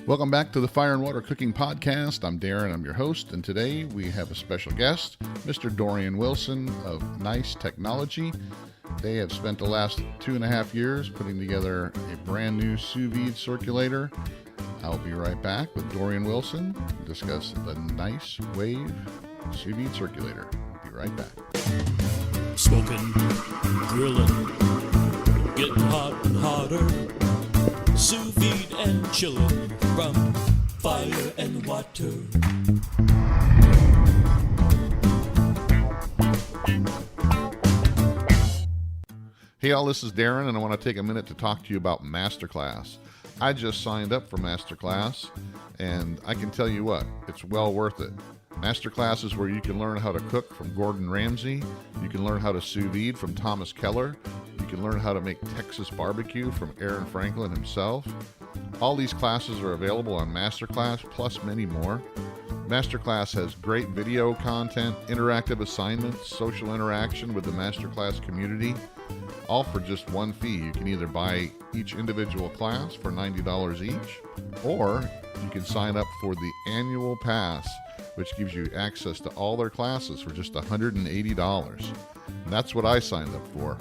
Welcome back to the Fire and Water Cooking Podcast. I'm Darren, I'm your host, and today we have a special guest, Mr. Dorian Wilson of Nise Technology. They have spent the last 2.5 years putting together a brand new Sous Vide Circulator. I'll be right back with Dorian Wilson to discuss the Nise Wave Sous Vide Circulator. I'll be right back. Smoking, grilling, getting hot and hotter, sous vide and chilling from fire and water. Hey all, this is Darren, and I want to take a minute to talk to you about Masterclass. I just signed up for Masterclass, and I can tell you what, it's well worth it. Masterclass is where you can learn how to cook from Gordon Ramsay, you can learn how to sous vide from Thomas Keller, you can learn how to make Texas barbecue from Aaron Franklin himself. All these classes are available on Masterclass, plus many more. Masterclass has great video content, interactive assignments, social interaction with the Masterclass community, all for just one fee. You can either buy each individual class for $90 each, or you can sign up for the annual pass, which gives you access to all their classes for just $180. And that's what I signed up for.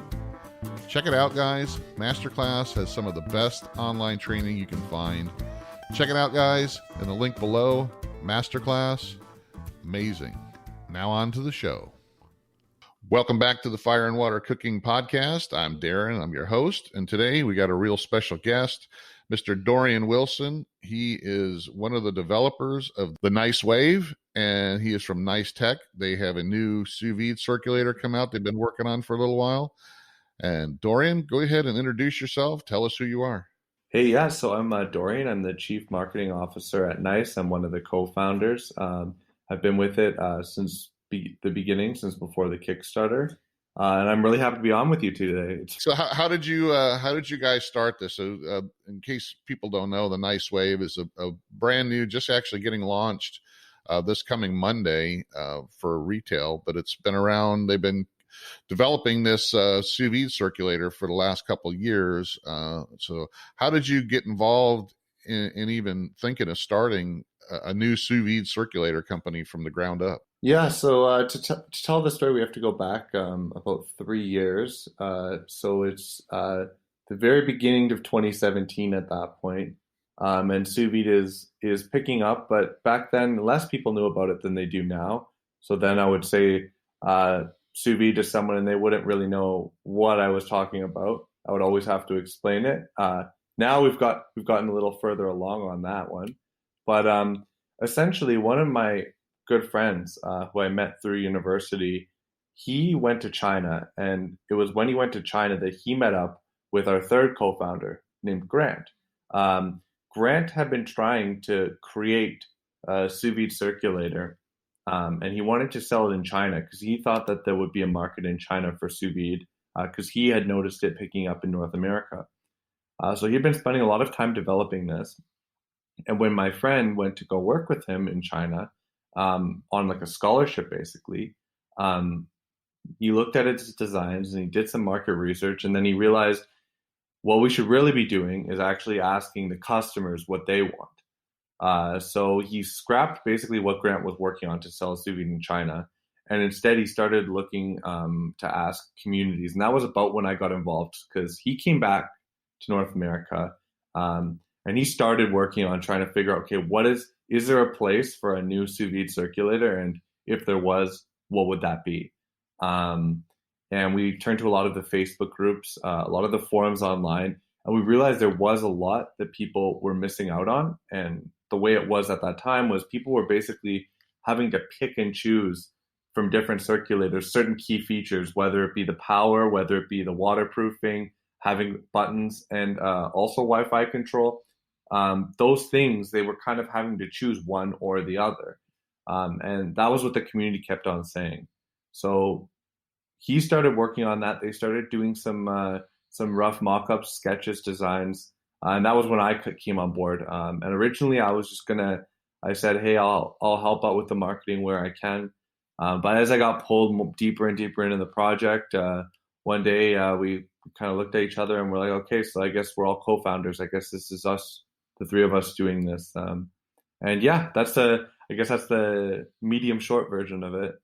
Check it out, guys. Masterclass has some of the best online training you can find. Check it out, guys, in the link below. Masterclass, amazing. Now on to the show. Welcome back to the Fire and Water Cooking Podcast. I'm Darren, I'm your host, and today we got a real special guest, Mr. Dorian Wilson. He is one of the developers of the Nise Wave, and he is from Nise Tech. They have a new sous vide circulator come out they've been working on for a little while. And Dorian, go ahead and introduce yourself. Tell us who you are. Hey, yeah, so I'm Dorian. I'm the Chief Marketing Officer at Nise. I'm one of the co-founders. I've been with it since the beginning, since before the Kickstarter. And I'm really happy to be on with you today. So how did you guys start this? So in case people don't know, the Nise Wave is a brand new, just actually getting launched this coming Monday for retail, but it's been around. They've been developing this sous vide circulator for the last couple of years. So how did you get involved in even thinking of starting a new sous vide circulator company from the ground up? Yeah, so to tell the story, we have to go back about 3 years. So it's the very beginning of 2017 at that point. And sous vide is picking up, but back then less people knew about it than they do now. So then I would say sous vide to someone and they wouldn't really know what I was talking about. I would always have to explain it. Now we've gotten a little further along on that one. But essentially, one of my good friends who I met through university, he went to China. And it was when he went to China that he met up with our third co-founder named Grant. Grant had been trying to create a sous vide circulator. And he wanted to sell it in China because he thought that there would be a market in China for sous vide because he had noticed it picking up in North America. So he'd been spending a lot of time developing this. And when my friend went to go work with him in China on like a scholarship, basically, he looked at its designs and he did some market research. And then he realized what we should really be doing is actually asking the customers what they want. So he scrapped basically what Grant was working on to sell sous vide in China. And instead he started looking to ask communities. And that was about when I got involved because he came back to North America and he started working on trying to figure out, okay, is there a place for a new sous vide circulator? And if there was, what would that be? And we turned to a lot of the Facebook groups, a lot of the forums online, and we realized there was a lot that people were missing out on. And the way it was at that time was people were basically having to pick and choose from different circulators, certain key features, whether it be the power, whether it be the waterproofing, having buttons, and also Wi-Fi control. Those things, they were kind of having to choose one or the other. And that was what the community kept on saying. So he started working on that. They started doing some rough mock-ups, sketches, designs. And that was when I came on board. And originally I was just I said, hey, I'll help out with the marketing where I can. But as I got pulled deeper and deeper into the project, one day we kind of looked at each other and we're like, okay, so I guess we're all co-founders. I guess this is the three of us doing this. And yeah, I guess that's the medium short version of it.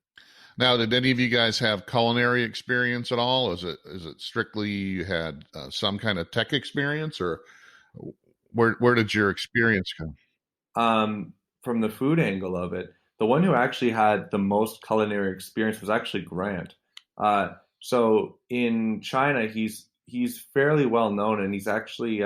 Now, did any of you guys have culinary experience at all? Is it strictly you had some kind of tech experience, or where did your experience come? From the food angle of it, the one who actually had the most culinary experience was actually Grant. So in China, he's fairly well known, and he's actually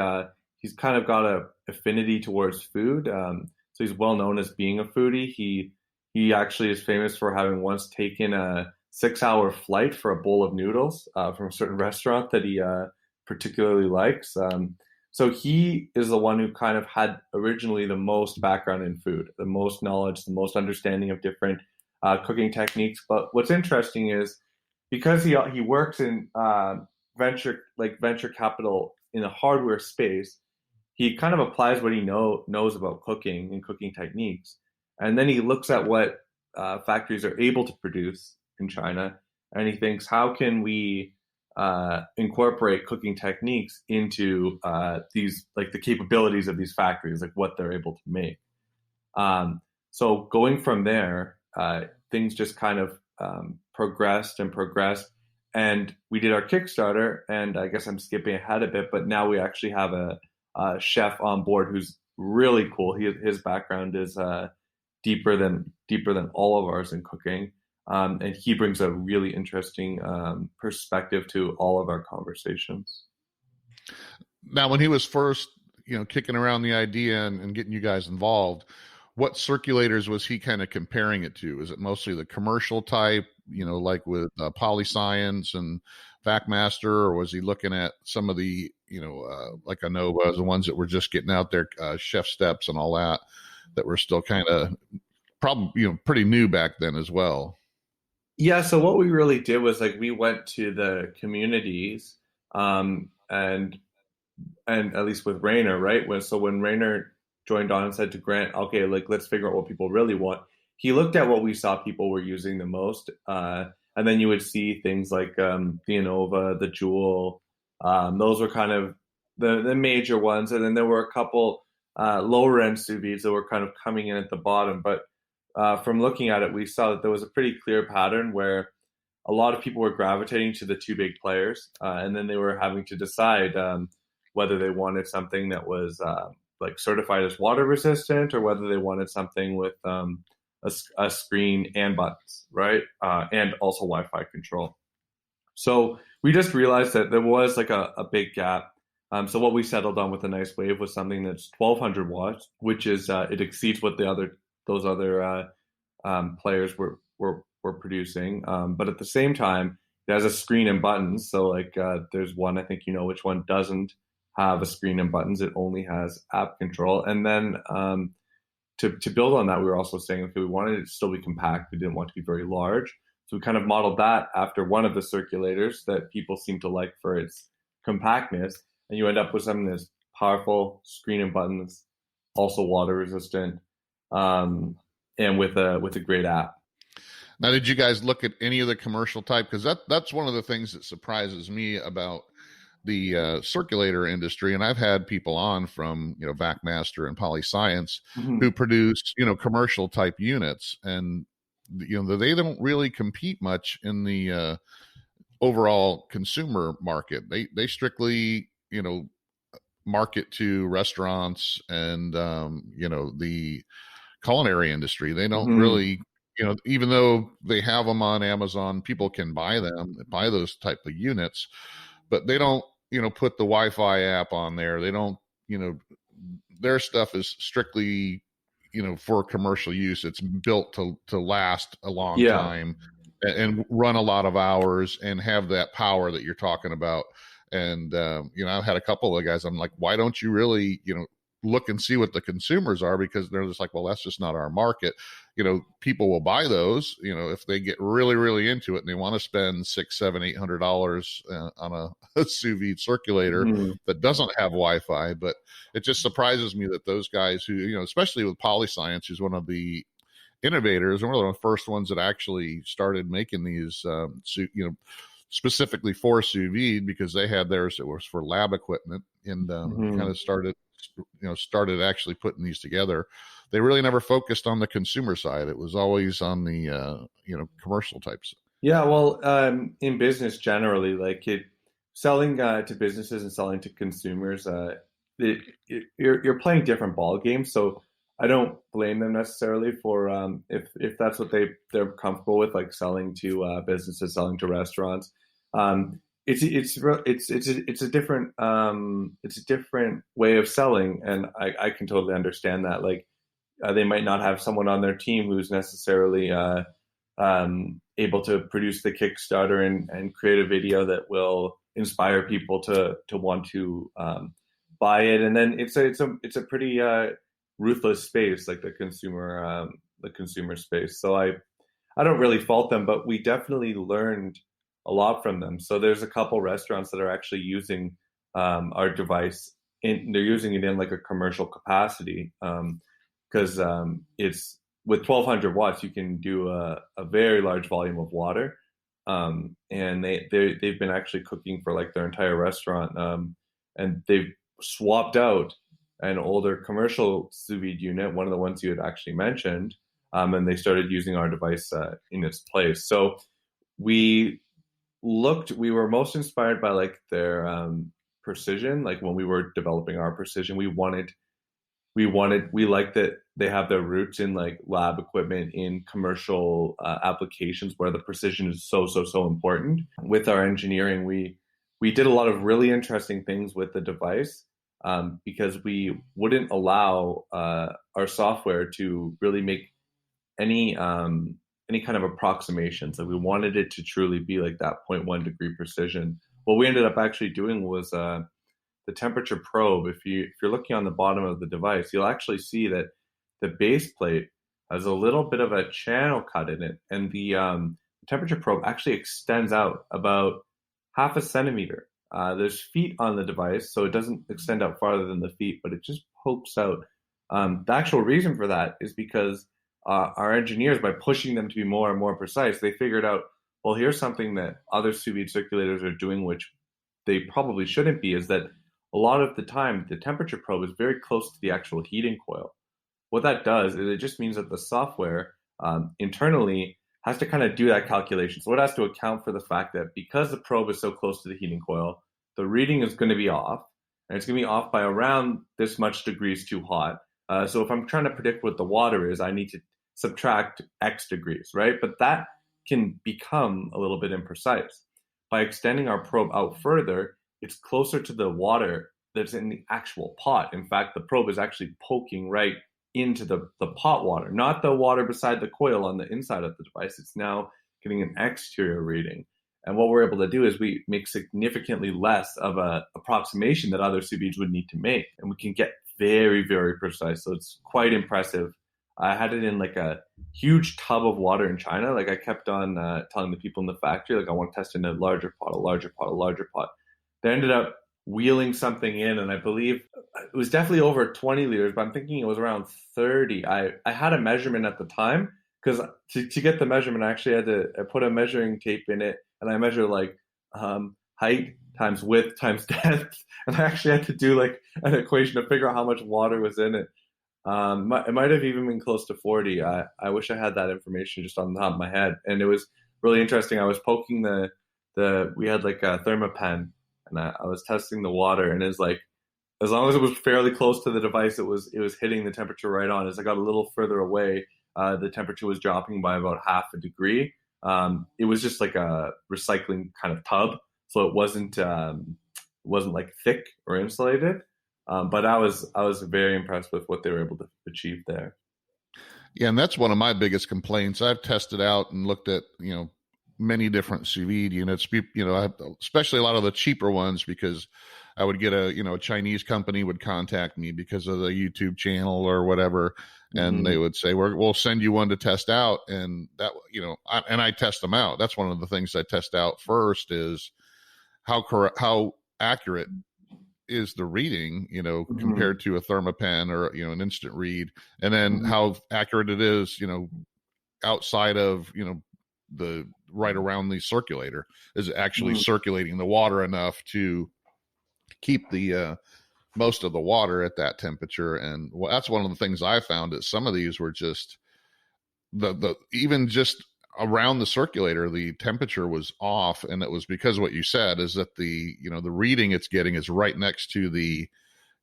he's kind of got a affinity towards food. So he's well known as being a foodie. He actually is famous for having once taken a 6-hour flight for a bowl of noodles from a certain restaurant that he particularly likes. So he is the one who kind of had originally the most background in food, the most knowledge, the most understanding of different cooking techniques. But what's interesting is because he works in venture capital in the hardware space, he kind of applies what he knows about cooking and cooking techniques, and then he looks at what factories are able to produce in China, and he thinks, how can we incorporate cooking techniques into these, like the capabilities of these factories, like what they're able to make. So going from there, things just kind of progressed and progressed. And we did our Kickstarter, and I guess I'm skipping ahead a bit, but now we actually have a chef on board who's really cool. His background is deeper than all of ours in cooking. And he brings a really interesting perspective to all of our conversations. Now, when he was first, kicking around the idea and getting you guys involved, what circulators was he kind of comparing it to? Is it mostly the commercial type, like with Polyscience and VacMaster, or was he looking at some of the, like Anova, the ones that were just getting out there, Chef Steps and all that were still kind of probably, pretty new back then as well? Yeah, so what we really did was like we went to the communities, and at least with Rainer, right? When Rainer joined on and said to Grant, okay, like let's figure out what people really want. He looked at what we saw people were using the most, and then you would see things like the Anova, the Jewel. Those were kind of the major ones, and then there were a couple lower end sous vides that were kind of coming in at the bottom, but from looking at it, we saw that there was a pretty clear pattern where a lot of people were gravitating to the two big players, and then they were having to decide whether they wanted something that was like certified as water resistant, or whether they wanted something with a screen and buttons, right? And also Wi-Fi control. So we just realized that there was like a big gap. So what we settled on with a nice wave was something that's 1200 watts, which is it exceeds what those other players were producing, but at the same time it has a screen and buttons. So like there's one, I think which one doesn't have a screen and buttons. It only has app control. And then to build on that, we were also saying, okay, we wanted it to still be compact. We didn't want it to be very large, so we kind of modeled that after one of the circulators that people seem to like for its compactness, and you end up with something that's powerful, screen and buttons, also water resistant, and with a great app. Now, did you guys look at any of the commercial type? Because that's one of the things that surprises me about the circulator industry. And I've had people on from VacMaster and Polyscience who produce commercial type units, and they don't really compete much in the overall consumer market. They strictly market to restaurants and the culinary industry. They don't really, even though they have them on Amazon, people can buy those type of units, but they don't, put the Wi-Fi app on there. They don't, their stuff is strictly, for commercial use. It's built to last a long time and run a lot of hours and have that power that you're talking about. And, I've had a couple of guys, I'm like, why don't you really, look and see what the consumers are? Because they're just like, well, that's just not our market. People will buy those, if they get really, really into it and they want to spend $600, $700, $800 on a sous vide circulator that doesn't have Wi-Fi. But it just surprises me that those guys who, especially with Polyscience, who's one of the innovators and one of the first ones that actually started making these, specifically for sous vide, because they had theirs that was for lab equipment, and kind of started started actually putting these together, they really never focused on the consumer side. It was always on the commercial types. Yeah, well, in business generally, like selling to businesses and selling to consumers, you're playing different ball games. So I don't blame them necessarily for if that's what they're comfortable with, like selling to businesses, selling to restaurants. It's a different way of selling, and I can totally understand that. Like they might not have someone on their team who's necessarily able to produce the Kickstarter and create a video that will inspire people to want to buy it. And then it's a pretty ruthless space, like the consumer space. So I don't really fault them, but we definitely learned a lot from them. So there's a couple restaurants that are actually using our device. They're using it in like a commercial capacity because it's with 1200 watts, you can do a very large volume of water. And they've been actually cooking for like their entire restaurant. And they've swapped out an older commercial sous vide unit, one of the ones you had actually mentioned, and they started using our device in its place. So we were most inspired by like their precision. Like when we were developing our precision, we like that they have their roots in like lab equipment in commercial applications where the precision is so important. With our engineering, we did a lot of really interesting things with the device because we wouldn't allow our software to really make any kind of approximations. So we wanted it to truly be like that 0.1 degree precision. What we ended up actually doing was the temperature probe. If you're looking on the bottom of the device, you'll actually see that the base plate has a little bit of a channel cut in it, and the temperature probe actually extends out about half a centimeter. There's feet on the device, so it doesn't extend out farther than the feet, but it just pokes out. The actual reason for that is because our engineers, by pushing them to be more and more precise, they figured out, well, here's something that other sous vide circulators are doing, which they probably shouldn't be, is that a lot of the time, the temperature probe is very close to the actual heating coil. What that does is it just means that the software internally has to kind of do that calculation. So it has to account for the fact that because the probe is so close to the heating coil, the reading is going to be off, and it's going to be off by around this much degrees too hot. So if I'm trying to predict what the water is, I need to subtract X degrees, right? But that can become a little bit imprecise. By extending our probe out further, it's closer to the water that's in the actual pot. In fact, the probe is actually poking right into the pot water, not the water beside the coil on the inside of the device. It's now getting an exterior reading. And what we're able to do is we make significantly less of a approximation that other sous vides would need to make. And we can get very, very precise. So it's quite impressive. I had it in like a huge tub of water in China. Like I kept on telling the people in the factory, like I want to test in a larger pot, a larger pot, a larger pot. They ended up wheeling something in, and I believe it was definitely over 20 liters, but I'm thinking it was around 30. I had a measurement at the time because to get the measurement, I actually had to put a measuring tape in it, and I measured like height times width times depth, and I actually had to do like an equation to figure out how much water was in it. It might have even been close to 40. I wish I had that information just on the top of my head, and it was really interesting. I was poking we had like a thermopen, and I was testing the water, and it's like, as long as it was fairly close to the device, it was hitting the temperature right on. As I got a little further away, the temperature was dropping by about half a degree. It was just like a recycling kind of tub, so it wasn't like thick or insulated. But I was very impressed with what they were able to achieve there. Yeah, and that's one of my biggest complaints. I've tested out and looked at many different sous vide units. Especially a lot of the cheaper ones, because I would get a Chinese company would contact me because of the YouTube channel or whatever, and they would say, we'll send you one to test out, and that I test them out. That's one of the things I test out first is how accurate is the reading, compared to a thermopen or an instant read, and then how accurate it is, outside of the right around the circulator. Is it actually circulating the water enough to keep the most of the water at that temperature. And that's one of the things I found, that some of these were just the even just around the circulator, the temperature was off, and it was because what you said is that the reading it's getting is right next to the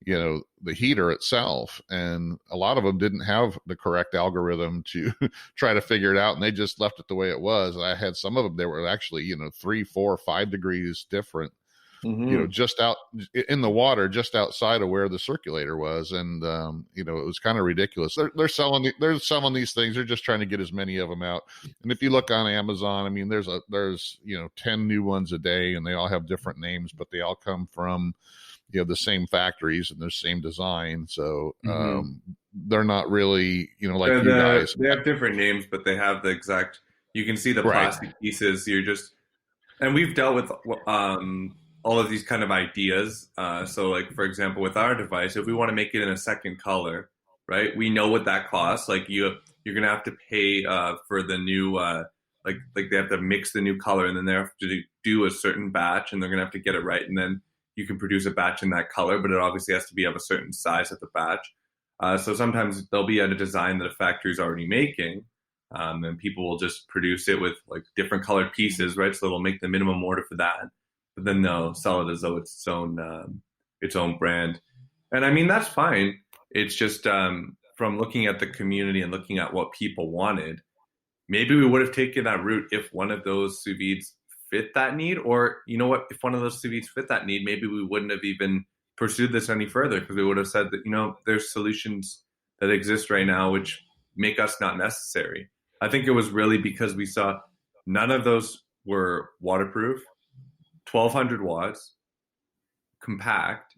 the heater itself, and a lot of them didn't have the correct algorithm to try to figure it out, and they just left it the way it was. And I had some of them, they were actually 3, 4, 5 degrees different, just out in the water, just outside of where the circulator was. And it was kind of ridiculous. They're selling these things. They're just trying to get as many of them out. And if you look on Amazon, I mean, there's 10 new ones a day, and they all have different names, but they all come from the same factories and the same design. So they're not really like you guys. They have different names, but they have the exact. You can see the plastic pieces. And we've dealt with all of these kind of ideas. So, like, for example, with our device, if we want to make it in a second color, right? We know what that costs. Like you're gonna have to pay for the new like they have to mix the new color, and then they have to do a certain batch, and they're gonna have to get it right, and then you can produce a batch in that color, but it obviously has to be of a certain size of the batch. So sometimes there'll be a design that a factory is already making, and people will just produce it with like different colored pieces, right? So they'll make the minimum order for that, but then they'll sell it as though it's its own brand. And I mean, that's fine. It's just from looking at the community and looking at what people wanted, maybe we would have taken that route if one of those sous vides fit that need. Or you know what, if one of those sous vides fit that need, maybe we wouldn't have even pursued this any further, because we would have said that there's solutions that exist right now which make us not necessary. I think it was really because we saw none of those were waterproof, 1200 watts, compact,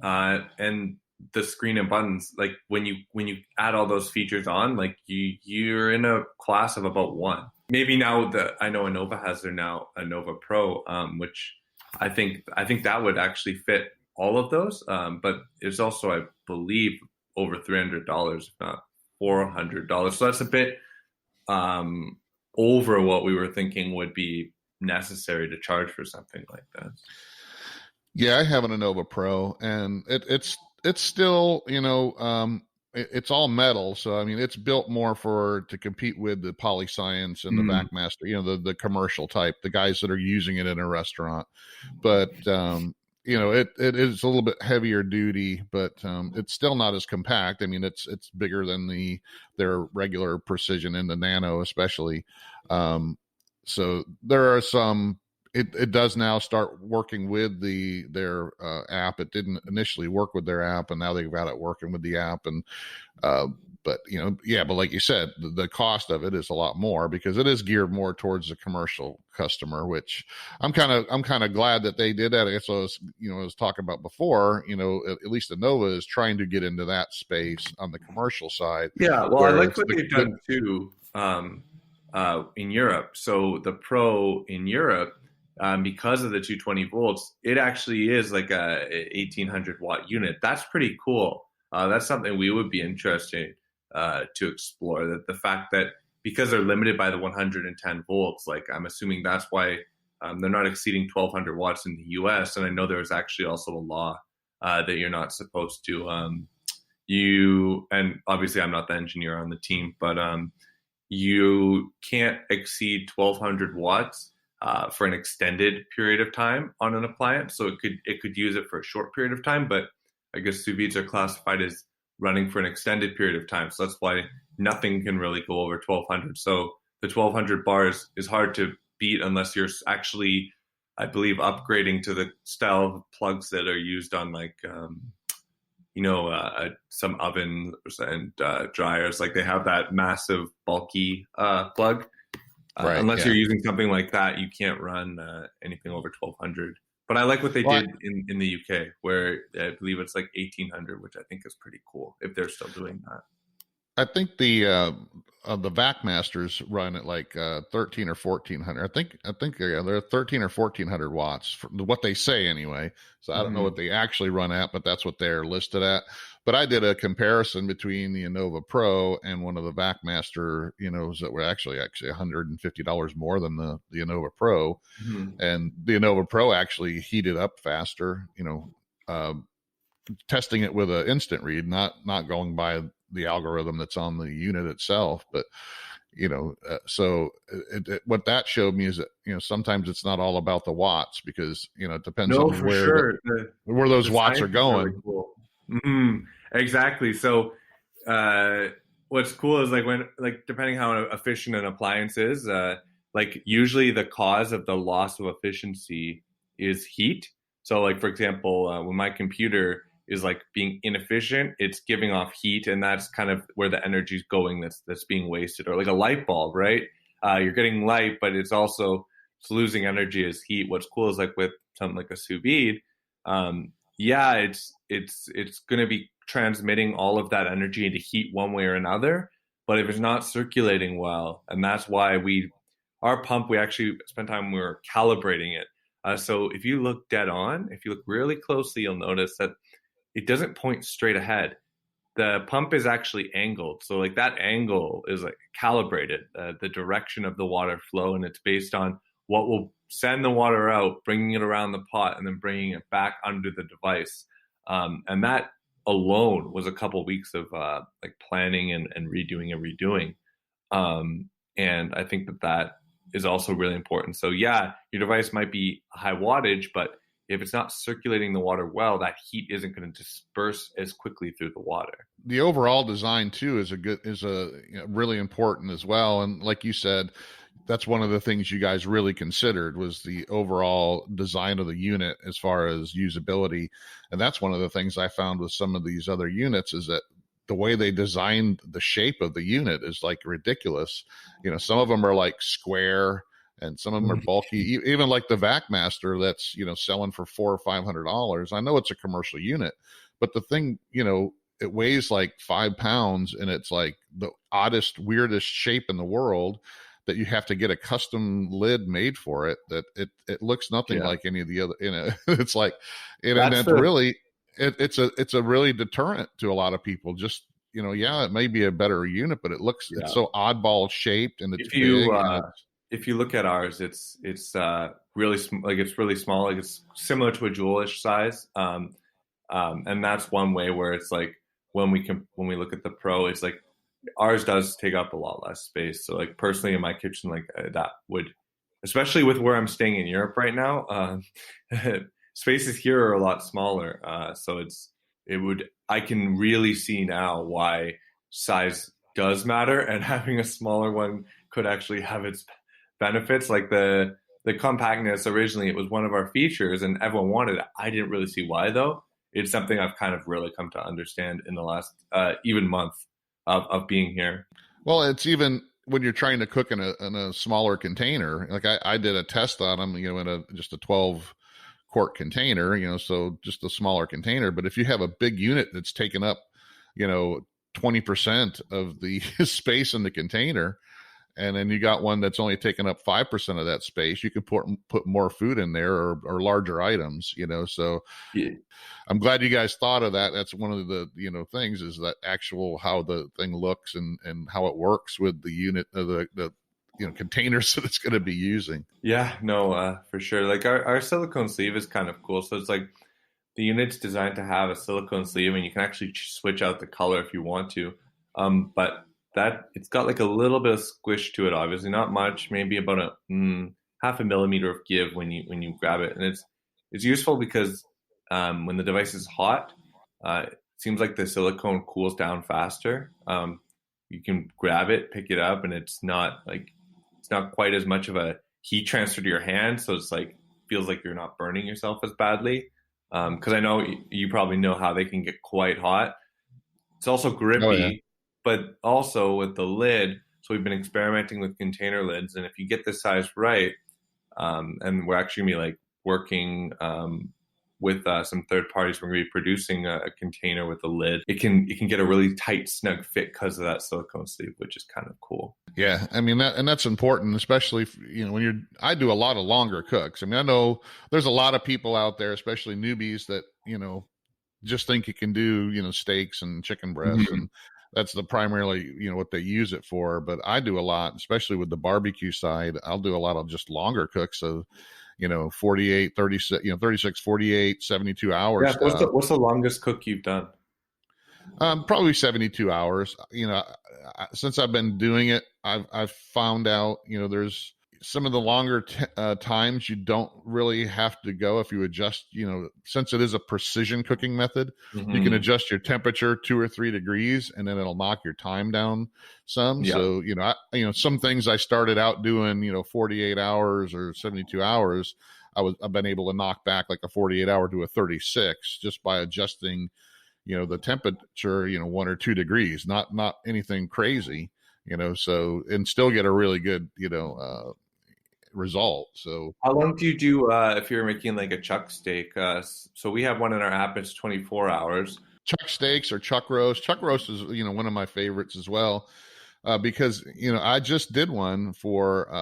and the screen and buttons, like when you add all those features on, like you're in a class of about one. Maybe now I know Innova has their now Innova Pro, which I think that would actually fit all of those. But it's also, I believe, over $300, if not $400. So that's a bit over what we were thinking would be necessary to charge for something like that. Yeah, I have an Innova Pro, and it's still, it's all metal. So, I mean, it's built more to compete with the Polyscience and the Backmaster, the commercial type, the guys that are using it in a restaurant. But, it is a little bit heavier duty, but it's still not as compact. I mean, it's bigger than their regular Precision and the Nano, especially. So there are some. It does now start working with their app. It didn't initially work with their app, and now they've got it working with the app. And but like you said, the cost of it is a lot more because it is geared more towards the commercial customer, which I'm kind of glad that they did that. So I was talking about before, at least Innova is trying to get into that space on the commercial side. Yeah, well, I like what they've done too in Europe. So the Pro in Europe, because of the 220 volts, it actually is like a 1800 watt unit. That's pretty cool. That's something we would be interested to explore. That the fact that because they're limited by the 110 volts, like I'm assuming that's why they're not exceeding 1200 watts in the US. And I know there's actually also a law that you're not supposed to, and obviously I'm not the engineer on the team, but you can't exceed 1200 watts for an extended period of time on an appliance. So it could use it for a short period of time, but I guess sous vides are classified as running for an extended period of time. So that's why nothing can really go over 1200. So the 1200 bars is hard to beat unless you're actually, I believe, upgrading to the style of plugs that are used on like, some ovens and dryers. Like they have that massive bulky plug. Unless you're using something like that, you can't run anything over 1200. But I like what they did in the UK, where I believe it's like 1800, which I think is pretty cool if they're still doing that. I think the Backmasters run at like 13 or 1400. I think they're 13 or 1400 watts for what they say anyway. So I don't know what they actually run at, but that's what they're listed at. But I did a comparison between the Innova Pro and one of the Backmaster, that were actually $150 more than the Innova Pro. And the Innova Pro actually heated up faster, testing it with an instant read, not going by the algorithm that's on the unit itself. But so what that showed me is that sometimes it's not all about the watts, because it depends on for sure. where those The watts are science is going. really cool. Exactly. So what's cool is when depending how efficient an appliance is, usually the cause of the loss of efficiency is heat. So for example, when my computer is being inefficient, it's giving off heat, and that's kind of where the energy is going that's being wasted. Or like a light bulb, right? You're getting light, but it's losing energy as heat. What's cool is with something like a sous vide, it's going to be transmitting all of that energy into heat one way or another. But if it's not circulating well, and that's why our pump, we actually spent time, we were calibrating it. So if you look if you look really closely, you'll notice that it doesn't point straight ahead. The pump is actually angled. So that angle is calibrated, the direction of the water flow, and it's based on what will send the water out, bringing it around the pot, and then bringing it back under the device. And that alone was a couple weeks of planning and redoing. And I think that is also really important. So yeah, your device might be high wattage, but if it's not circulating the water well, that heat isn't going to disperse as quickly through the water. The overall design too is really important as well. And like you said, that's one of the things you guys really considered, was the overall design of the unit as far as usability. And that's one of the things I found with some of these other units, is that the way they designed the shape of the unit is ridiculous. Some of them are square, and some of them are bulky. Even the VacMaster that's selling for $400 or $500. I know it's a commercial unit, but the thing, it weighs 5 pounds, and it's the oddest, weirdest shape in the world, that you have to get a custom lid made for it. That it looks nothing like any of the other. It's it's a really deterrent to a lot of people. Just it may be a better unit, but it's so oddball shaped, and it's big. If you look at ours, it's really it's really small. It's similar to a Jewel-ish size, and that's one way where it's when we look at the Pro, it's ours does take up a lot less space. So personally in my kitchen, that would, especially with where I'm staying in Europe right now, spaces here are a lot smaller. So I can really see now why size does matter, and having a smaller one could actually have its benefits. The compactness, originally it was one of our features and everyone wanted it. I didn't really see why though. It's something I've kind of really come to understand in the last even month of being here. Well, it's even when you're trying to cook in a smaller container. I did a test on them, in just a 12 quart container, so just a smaller container. But if you have a big unit that's taken up, 20% of the space in the container, and then you got one that's only taking up 5% of that space, you can put more food in there, or larger items, so yeah. I'm glad you guys thought of that. That's one of the, things, is that actual, how the thing looks and how it works with the unit, the containers that it's going to be using. Yeah, no, for sure. Our silicone sleeve is kind of cool. So it's the unit's designed to have a silicone sleeve, and you can actually switch out the color if you want to. But that it's got a little bit of squish to it, obviously not much, maybe about a half a millimeter of give when you grab it. And it's useful because when the device is hot, it seems like the silicone cools down faster. You can grab it, pick it up, and it's not quite as much of a heat transfer to your hand, so it's feels like you're not burning yourself as badly. Because I know you probably know how they can get quite hot. It's also grippy. Oh, yeah. But also with the lid, so we've been experimenting with container lids, and if you get the size right, and we're actually going to be working with some third parties, we're going to be producing a container with a lid. It can get a really tight, snug fit because of that silicone sleeve, which is kind of cool. Yeah, I mean that's important, especially when I do a lot of longer cooks. I mean, I know there's a lot of people out there, especially newbies, that just think you can do steaks and chicken breasts, mm-hmm. and that's the primarily, what they use it for. But I do a lot, especially with the barbecue side. I'll do a lot of just longer cooks of, 48, 36, 36, 48, 72 hours. Yeah. What's the longest cook you've done? Probably 72 hours. Since I've been doing it, I've found out, there's some of the longer times you don't really have to go if you adjust, since it is a precision cooking method, you can adjust your temperature 2 or 3 degrees and then it'll knock your time down some. Yeah. So, some things I started out doing, 48 hours or 72 hours, I've been able to knock back like a 48 hour to a 36 just by adjusting, the temperature, 1 or 2 degrees, not anything crazy, so, and still get a really good, result. So how long do you do if you're making like a chuck steak? So we have one in our app. It's 24 hours. Chuck steaks or chuck roast. Chuck roast is, one of my favorites as well, because, I just did one for,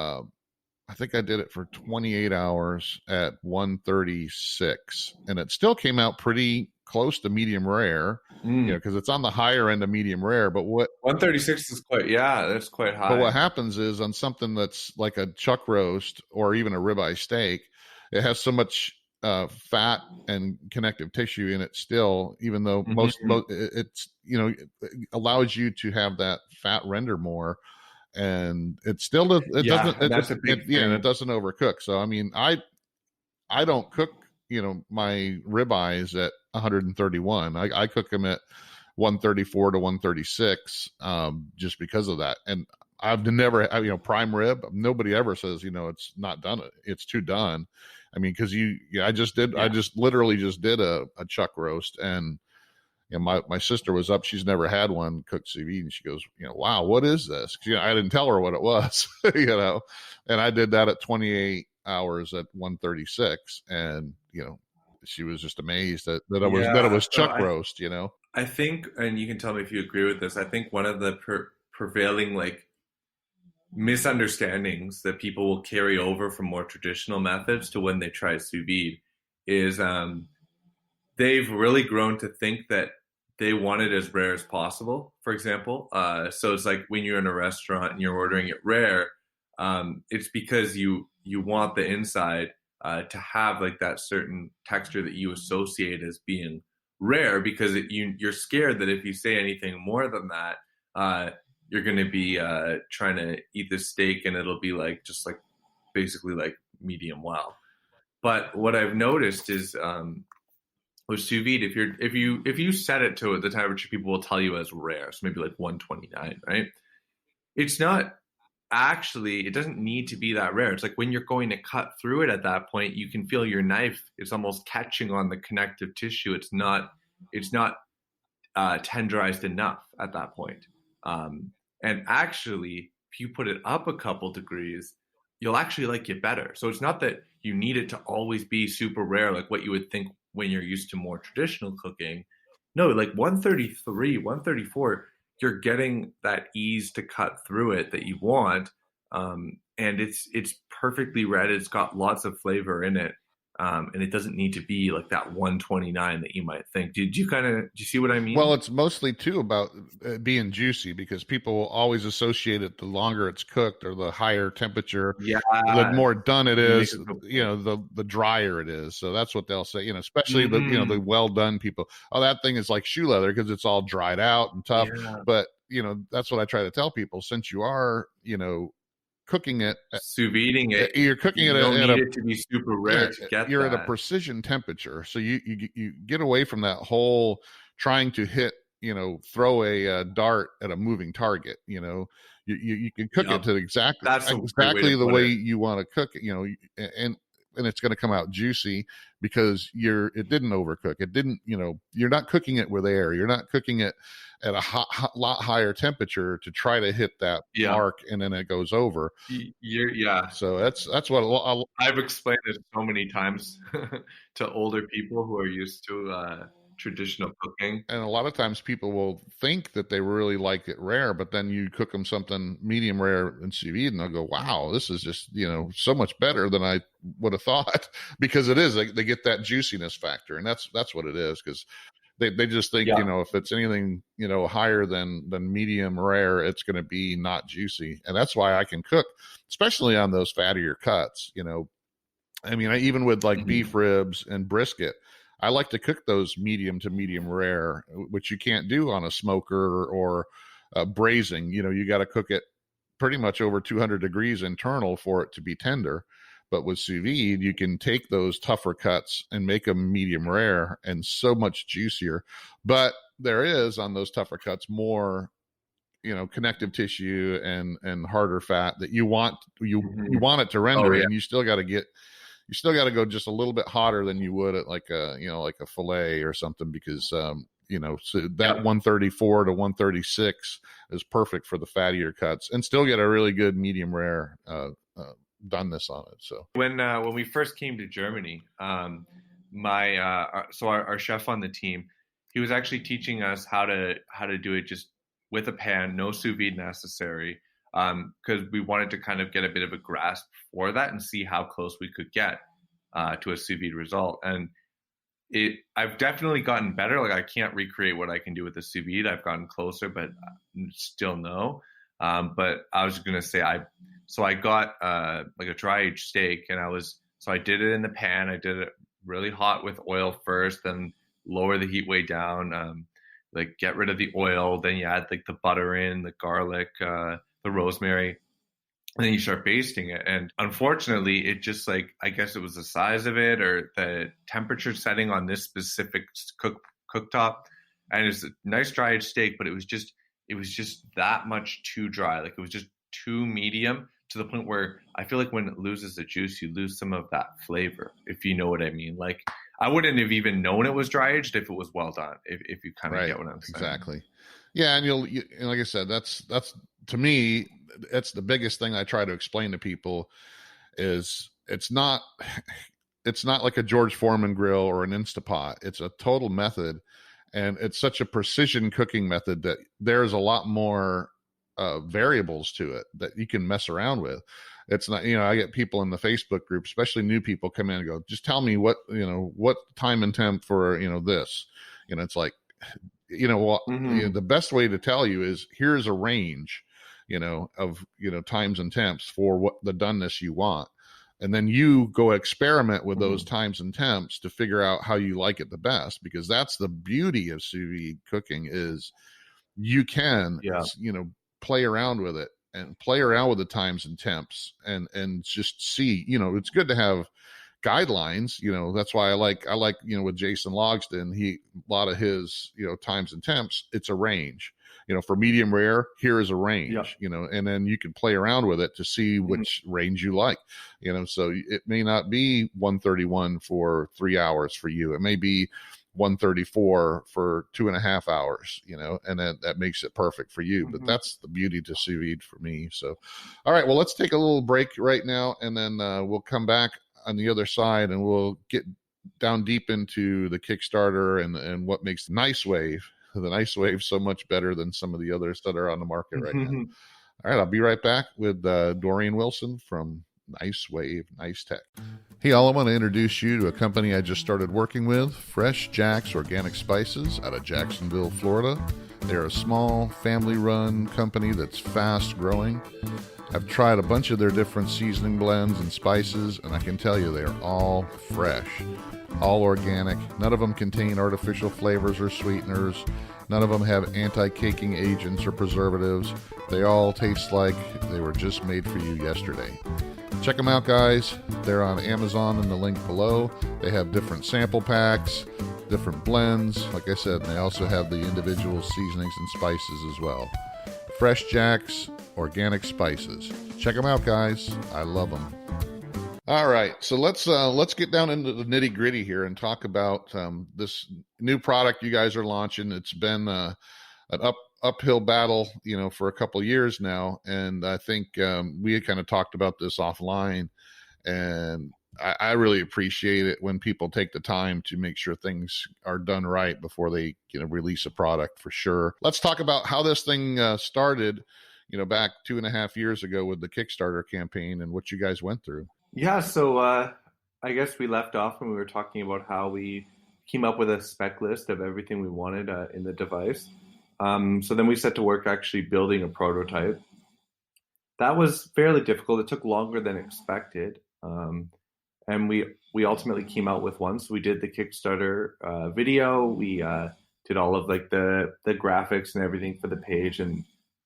I think I did it for 28 hours at 136, and it still came out pretty close to medium rare, because it's on the higher end of medium rare. But what 136 is that's quite high. But what happens is on something that's like a chuck roast or even a ribeye steak, it has so much fat and connective tissue in it still, even though most it's, it allows you to have that fat render more. And it still does. It doesn't. And it doesn't overcook. So I mean, I don't cook, my ribeyes at 131. I cook them at 134 to 136, just because of that. And I've never, prime rib. Nobody ever says, it's not done. It's too done. I mean, because I just literally just did a chuck roast, and my sister was up. She's never had one cooked sous vide, and she goes, wow, what is this? I didn't tell her what it was, and I did that at 28 hours at 136, and she was just amazed that it was chuck roast. I think, and you can tell me if you agree with this, I think one of the prevailing like misunderstandings that people will carry over from more traditional methods to when they try sous vide is they've really grown to think that they want it as rare as possible, for example. So it's like when you're in a restaurant and you're ordering it rare, it's because you want the inside to have like that certain texture that you associate as being rare, because you're scared that if you say anything more than that, you're going to be trying to eat the steak and it'll be like just like basically like medium well. But what I've noticed is with sous vide, if you set it to the temperature people will tell you as rare, so maybe like 129, right? It's not actually, it doesn't need to be that rare. It's like when you're going to cut through it at that point, you can feel your knife. It's almost catching on the connective tissue. It's not tenderized enough at that point. And actually, if you put it up a couple degrees, you'll actually like it better. So it's not that you need it to always be super rare, like what you would think when you're used to more traditional cooking. No, like 133, 134, you're getting that ease to cut through it that you want. And it's perfectly red. It's got lots of flavor in it. And it doesn't need to be like that 129 that you might think. Do you see what I mean? Well, it's mostly too about being juicy, because people will always associate it, the longer it's cooked or the higher temperature, the more done it is, the drier it is. So that's what they'll say, especially the well done people. Oh, that thing is like shoe leather because it's all dried out and tough. Yeah. But that's what I try to tell people. Since you are, cooking it, sous videing it, you're cooking it. You don't need it to be super rare to get. You're at a precision temperature, so you get away from that whole trying to hit, throw a dart at a moving target. You can cook it to exactly the way you want to cook it. And it's going to come out juicy because it didn't overcook. It didn't, you're not cooking it with air. You're not cooking it at a lot higher temperature to try to hit that mark, and then it goes over. So that's what I've explained it so many times to older people who are used to traditional cooking. And a lot of times people will think that they really like it rare, but then you cook them something medium rare and sous vide, and they'll go, wow, this is just, so much better than I would have thought, because it is, they get that juiciness factor. And that's what it is. Cause they just think, if it's anything, higher than medium rare, it's going to be not juicy. And that's why I can cook, especially on those fattier cuts, I mean, even with like beef ribs and brisket, I like to cook those medium to medium rare, which you can't do on a smoker or braising. You got to cook it pretty much over 200 degrees internal for it to be tender. But with sous vide, you can take those tougher cuts and make them medium rare and so much juicier. But there is on those tougher cuts more, connective tissue and harder fat that you want it to render, and you still got to go just a little bit hotter than you would at like a fillet or something, because so that 134 to 136 is perfect for the fattier cuts, and still get a really good medium rare doneness on it. So when we first came to Germany, our chef on the team, he was actually teaching us how to do it just with a pan, no sous vide necessary, because we wanted to kind of get a bit of a grasp for that and see how close we could get to a sous vide result. And I've definitely gotten better. Like, I can't recreate what I can do with the sous vide. I've gotten closer, but still no. But I was going to say, I got like a dry aged steak, and I did it in the pan. I did it really hot with oil first, then lower the heat way down, like get rid of the oil. Then you add like the butter in, the garlic, the rosemary, and then you start basting it. And unfortunately, it just, like, I guess it was the size of it or the temperature setting on this specific cooktop. And it's a nice dry aged steak, but it was just that much too dry. Like, it was just too medium, to the point where I feel like when it loses the juice, you lose some of that flavor, if you know what I mean. Like, I wouldn't have even known it was dry aged if it was well done, if you kind of get what I'm saying. Exactly. Yeah. And like I said, that's to me, that's the biggest thing I try to explain to people is it's not like a George Foreman grill or an Instapot. It's a total method, and it's such a precision cooking method that there's a lot more variables to it that you can mess around with. It's not, I get people in the Facebook group, especially new people, come in and go, just tell me what time and temp for, this, it's like, the best way to tell you is here's a range, of, times and temps for what the doneness you want. And then you go experiment with those times and temps to figure out how you like it the best, because that's the beauty of sous vide cooking is you can, play around with it and play around with the times and temps and just see, it's good to have guidelines, that's why I like, with Jason Logsdon, a lot of his, times and temps, it's a range, for medium rare, here is a range, and then you can play around with it to see which range you like, so it may not be 131 for 3 hours for you. It may be 134 for 2.5 hours, and then that makes it perfect for you. But that's the beauty to sous vide for me. So, all right, well, let's take a little break right now, and then we'll come back on the other side, and we'll get down deep into the Kickstarter and what makes the Nise Wave so much better than some of the others that are on the market right now. All right, I'll be right back with Dorian Wilson from Nise Wave, Nice Tech. Hey, all, I want to introduce you to a company I just started working with, Fresh Jack's Organic Spices out of Jacksonville, Florida. They're a small, family-run company that's fast-growing. I've tried a bunch of their different seasoning blends and spices, and I can tell you they're all fresh, all organic. None of them contain artificial flavors or sweeteners. None of them have anti-caking agents or preservatives. They all taste like they were just made for you yesterday. Check them out, guys. They're on Amazon in the link below. They have different sample packs, different blends. Like I said, and they also have the individual seasonings and spices as well. Fresh Jack's Organic Spices. Check them out, guys. I love them. All right, so let's get down into the nitty gritty here and talk about this new product you guys are launching. It's been an uphill battle, for a couple of years now, and I think we had kind of talked about this offline, and I really appreciate it when people take the time to make sure things are done right before they release a product, for sure. Let's talk about how this thing started, back 2.5 years ago with the Kickstarter campaign and what you guys went through. Yeah, so I guess we left off when we were talking about how we came up with a spec list of everything we wanted in the device. So then we set to work actually building a prototype. That was fairly difficult. It took longer than expected. and we ultimately came out with one. So we did the Kickstarter video. We did all of like the graphics and everything for the page, and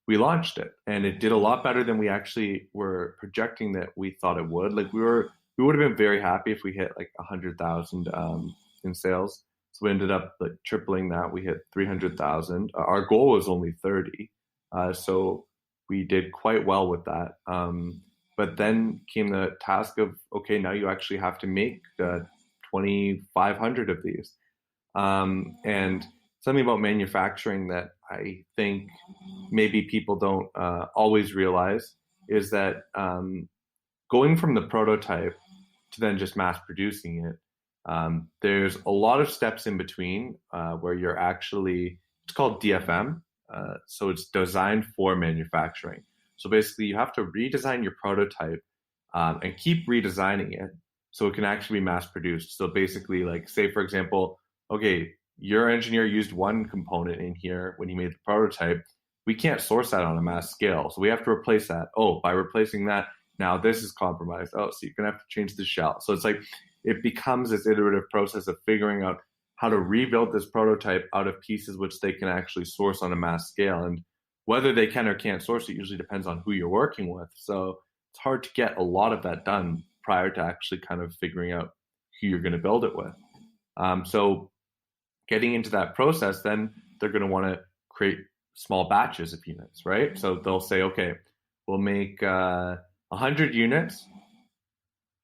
we launched it. And it did a lot better than we actually were projecting that we thought it would. Like we would have been very happy if we hit like 100,000 in sales. So we ended up like tripling that. We hit 300,000. Our goal was only 30. So we did quite well with that. But then came the task of, okay, now you actually have to make 2,500 of these. And something about manufacturing that I think maybe people don't always realize is that going from the prototype to then just mass producing it, there's a lot of steps in between where you're actually, it's called DFM. So it's designed for manufacturing. So basically you have to redesign your prototype and keep redesigning it so it can actually be mass produced. So basically, like, say for example, okay, your engineer used one component in here when he made the prototype. We can't source that on a mass scale. So we have to replace that. Oh, by replacing that, now this is compromised. Oh, so you're going to have to change the shell. So it's like, it becomes this iterative process of figuring out how to rebuild this prototype out of pieces which they can actually source on a mass scale. And whether they can or can't source it usually depends on who you're working with. So it's hard to get a lot of that done prior to actually kind of figuring out who you're going to build it with. So getting into that process, then they're going to want to create small batches of units, right? So they'll say, okay, we'll make 100 units,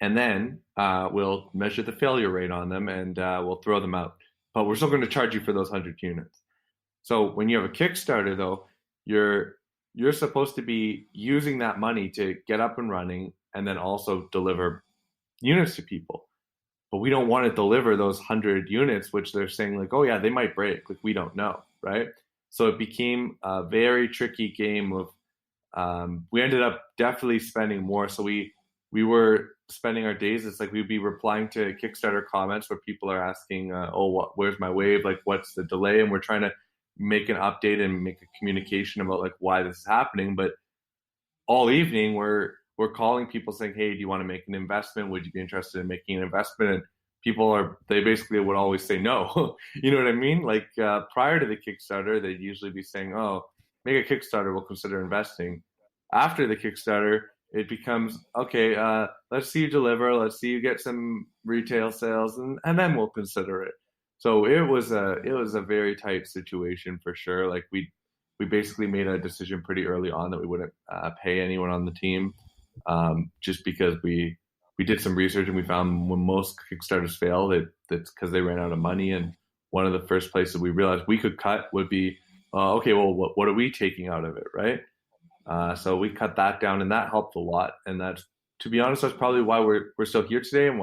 and then we'll measure the failure rate on them, and we'll throw them out. But we're still going to charge you for those 100 units. So when you have a Kickstarter, though, you're supposed to be using that money to get up and running and then also deliver units to people. But we don't want to deliver those 100 units, which they're saying like, oh yeah, they might break. Like, we don't know, right? So it became a very tricky game of, we ended up definitely spending more. So we were spending our days, it's like we'd be replying to Kickstarter comments where people are asking, where's my wave? Like, what's the delay? And we're trying to make an update and make a communication about like why this is happening. But all evening we're calling people saying, hey, do you want to make an investment? Would you be interested in making an investment? And they basically would always say no. You know what I mean? Like prior to the Kickstarter, they'd usually be saying, oh, make a Kickstarter, we'll consider investing. After the Kickstarter, it becomes, okay, let's see you deliver, let's see you get some retail sales, and then we'll consider it. So it was a very tight situation for sure. Like we basically made a decision pretty early on that we wouldn't pay anyone on the team, just because we did some research and we found when most Kickstarters fail, that's because they ran out of money. And one of the first places we realized we could cut would be, okay, well, what are we taking out of it, right? So we cut that down, and that helped a lot. And that's, to be honest, that's probably why we're still here today, and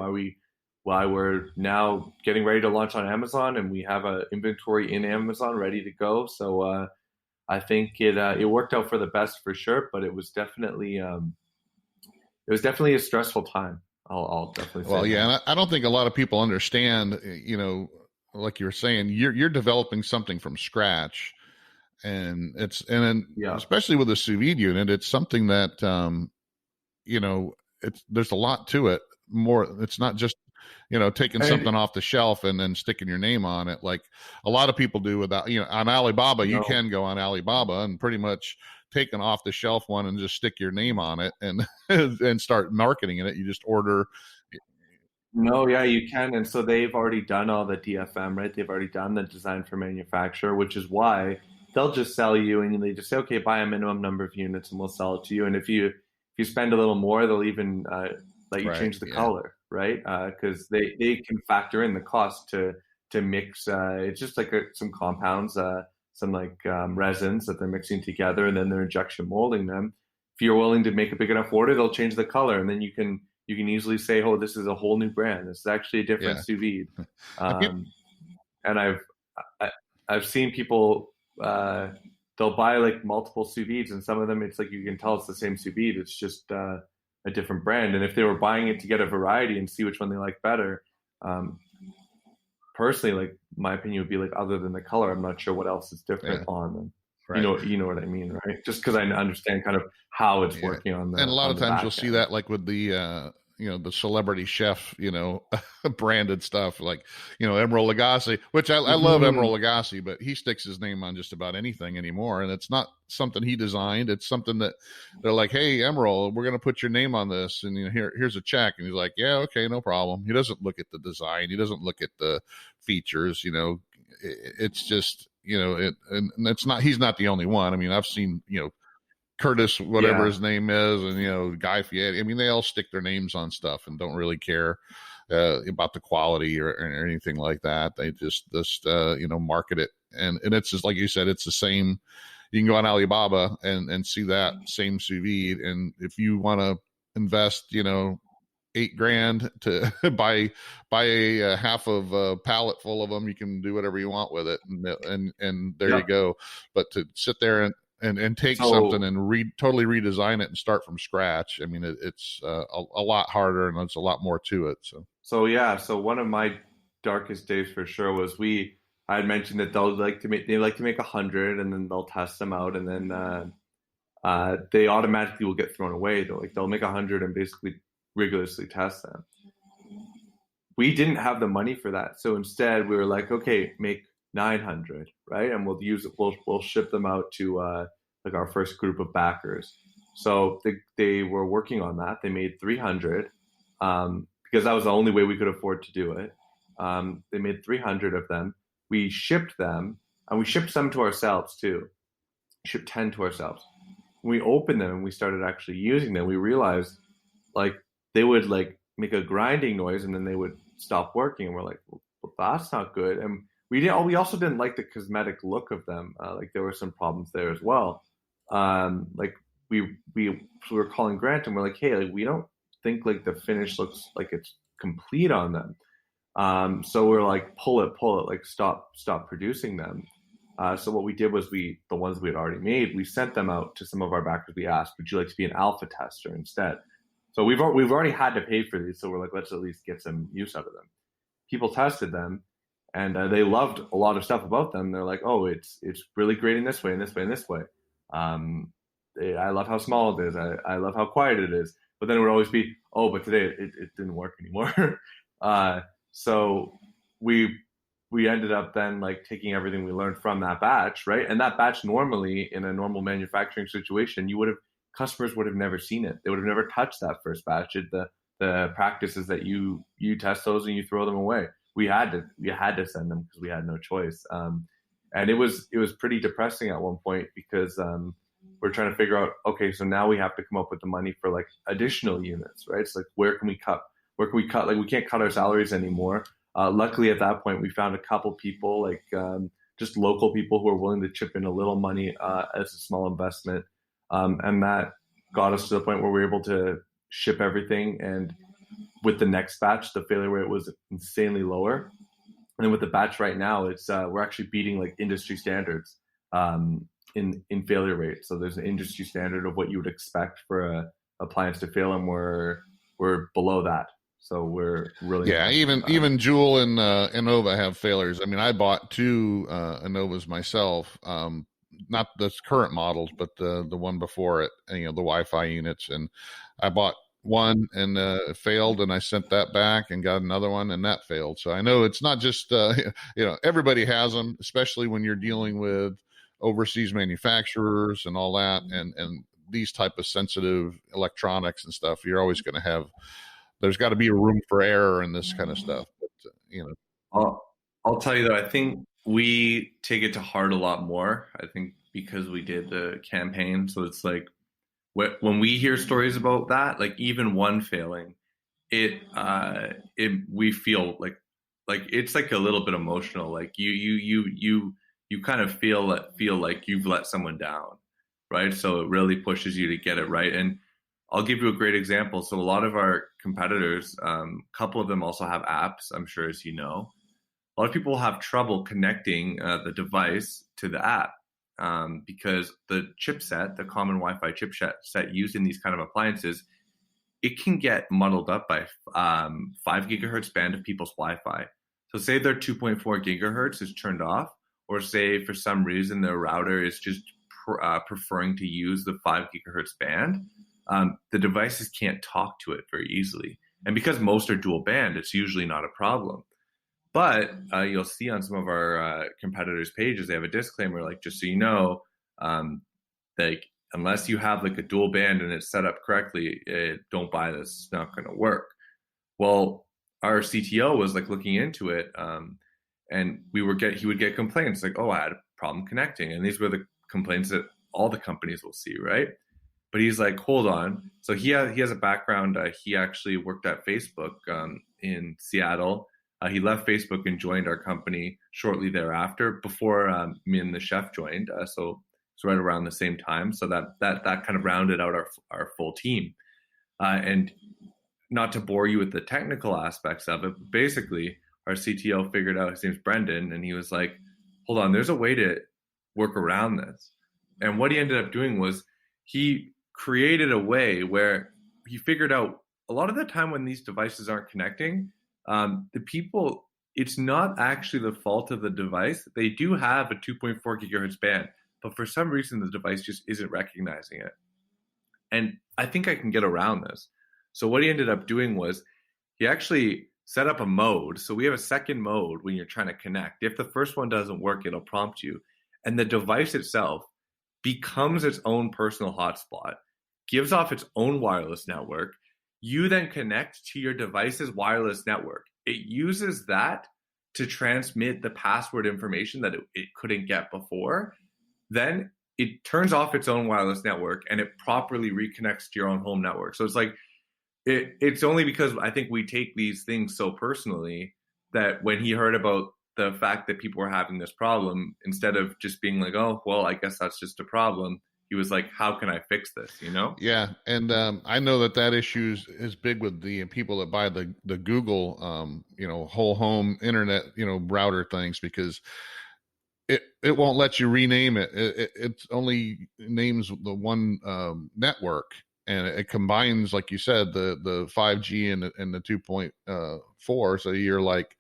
why we're now getting ready to launch on Amazon, and we have a inventory in Amazon ready to go. So I think it worked out for the best for sure, but it was definitely a stressful time. I'll definitely say. Well, yeah, and I don't think a lot of people understand. You know, like you were saying, you're developing something from scratch. And especially with a sous vide unit, it's something that, there's a lot to it. It's not just, taking something off the shelf and then sticking your name on it. Like a lot of people do without, on Alibaba, you can go on Alibaba and pretty much take an off the shelf one and just stick your name on it and, and start marketing it. You just order. No, yeah, you can. And so they've already done all the DFM, right? They've already done the design for manufacture, which is why they'll just sell you, and they just say, okay, buy a minimum number of units and we'll sell it to you. And if you spend a little more, they'll even let you change the color, right? Because they can factor in the cost to mix. It's just like some compounds, some like resins that they're mixing together, and then they're injection molding them. If you're willing to make a big enough order, they'll change the color, and then you can easily say, oh, this is a whole new brand. This is actually a different sous vide. And I've seen people. They'll buy like multiple sous vides, and some of them it's like you can tell it's the same sous vide. It's just a different brand. And if they were buying it to get a variety and see which one they like better, personally, like my opinion would be like, other than the color, I'm not sure what else is different on them. Right. You know what I mean, right? Just because I understand kind of how it's working on the. And a lot of times you'll see that like with the the celebrity chef, branded stuff like, Emeril Lagasse, which I love Emeril Lagasse, but he sticks his name on just about anything anymore. And it's not something he designed. It's something that they're like, hey, Emeril, we're going to put your name on this. And here's a check. And he's like, yeah, okay, no problem. He doesn't look at the design. He doesn't look at the features, it's just, and it's not, he's not the only one. I mean, I've seen, Curtis, whatever his name is, and Guy Fieri. I mean, they all stick their names on stuff and don't really care about the quality or anything like that. They just market it, and it's just like you said, it's the same. You can go on Alibaba and see that same sous vide, and if you want to invest, $8,000 to buy a half of a pallet full of them, you can do whatever you want with it, and there you go. But to sit there and take something and totally redesign it and start from scratch, I mean, it's a lot harder, and there's a lot more to it. So one of my darkest days for sure was I had mentioned that they like to make 100, and then they'll test them out, and then they automatically will get thrown away. They'll make 100 and basically rigorously test them. We didn't have the money for that, so instead we were like, okay, make 900, right? And we'll ship them out to like our first group of backers. So they were working on that. They made 300 because that was the only way we could afford to do it. They made 300 of them. We shipped them, and we shipped some to ourselves too. We shipped 10 to ourselves. When we opened them and we started actually using them, we realized like they would like make a grinding noise and then they would stop working. And we're like, well, that's not good. And we also didn't like the cosmetic look of them. Like there were some problems there as well. Like we were calling Grant and we're like, hey, like we don't think like the finish looks like it's complete on them. So we're like, pull it, like stop producing them. So what we did was the ones we had already made, we sent them out to some of our backers. We asked, would you like to be an alpha tester instead? So we've already had to pay for these. So we're like, let's at least get some use out of them. People tested them. And they loved a lot of stuff about them. They're like, oh, it's really great in this way, and this way, and this way. I love how small it is. I love how quiet it is. But then it would always be, oh, but today it didn't work anymore. So we ended up then like taking everything we learned from that batch, right? And that batch normally in a normal manufacturing situation, customers would have never seen it. They would have never touched that first batch. The practice is that you test those and you throw them away. We had to send them because we had no choice. And it was pretty depressing at one point because we're trying to figure out, okay, so now we have to come up with the money for like additional units, right? It's like, where can we cut? Like we can't cut our salaries anymore. Luckily at that point, we found a couple people, like just local people who are willing to chip in a little money as a small investment. And that got us to the point where we were able to ship everything. And with the next batch, the failure rate was insanely lower. And then with the batch right now, it's we're actually beating like industry standards in failure rate. So there's an industry standard of what you would expect for a appliance to fail, and we're below that. So we're really even Joule and Innova have failures. I mean, I bought two Innovas myself, not the current models, but the one before it, and, the Wi-Fi units, and I bought one and it failed, and I sent that back and got another one, and that failed. So I know it's not just everybody has them, especially when you're dealing with overseas manufacturers and all that, and these type of sensitive electronics and stuff. You're always going to have. There's got to be a room for error in this kind of stuff. But, I'll tell you though, I think we take it to heart a lot more. I think because we did the campaign, so it's like when we hear stories about that, like even one failing, we feel like it's like a little bit emotional. Like you kind of feel like you've let someone down, right? So it really pushes you to get it right. And I'll give you a great example. So a lot of our competitors, a couple of them also have apps, I'm sure, as you know. A lot of people have trouble connecting the device to the app because the chipset, the common Wi-Fi chipset used in these kind of appliances, it can get muddled up by 5 gigahertz band of people's Wi-Fi. So say their 2.4 gigahertz is turned off, or say for some reason their router is just preferring to use the 5 gigahertz band. The devices can't talk to it very easily. And because most are dual band, it's usually not a problem. But you'll see on some of our competitors' pages, they have a disclaimer, like, just so you know, like, unless you have like a dual band and it's set up correctly, don't buy this. It's not going to work. Well, our CTO was like looking into it, and he would get complaints like, oh, I had a problem connecting. And these were the complaints that all the companies will see, right? But he's like, hold on. So he has a background. He actually worked at Facebook in Seattle. He left Facebook and joined our company shortly thereafter, before me and the chef joined. So it's right around the same time. So that kind of rounded out our full team. And not to bore you with the technical aspects of it, but basically our CTO figured out, his name's Brendan, and he was like, hold on, there's a way to work around this. And what he ended up doing was he created a way where he figured out a lot of the time when these devices aren't connecting, the people, it's not actually the fault of the device. They do have a 2.4 gigahertz band, but for some reason the device just isn't recognizing it. And I think I can get around this. So what he ended up doing was he actually set up a mode. So we have a second mode when you're trying to connect. If the first one doesn't work, it'll prompt you. And the device itself becomes its own personal hotspot, gives off its own wireless network. You then connect to your device's wireless network. It uses that to transmit the password information that it couldn't get before. Then it turns off its own wireless network and it properly reconnects to your own home network. So it's like, it's only because I think we take these things so personally that when he heard about the fact that people were having this problem, instead of just being like, oh, well, I guess that's just a problem, he was like, how can I fix this, you know? Yeah. And I know that issue is big with the people that buy the Google, whole home internet, router things, because it won't let you rename it. It only names the one network. And it combines, like you said, the 5G and the 2.4. So you're like,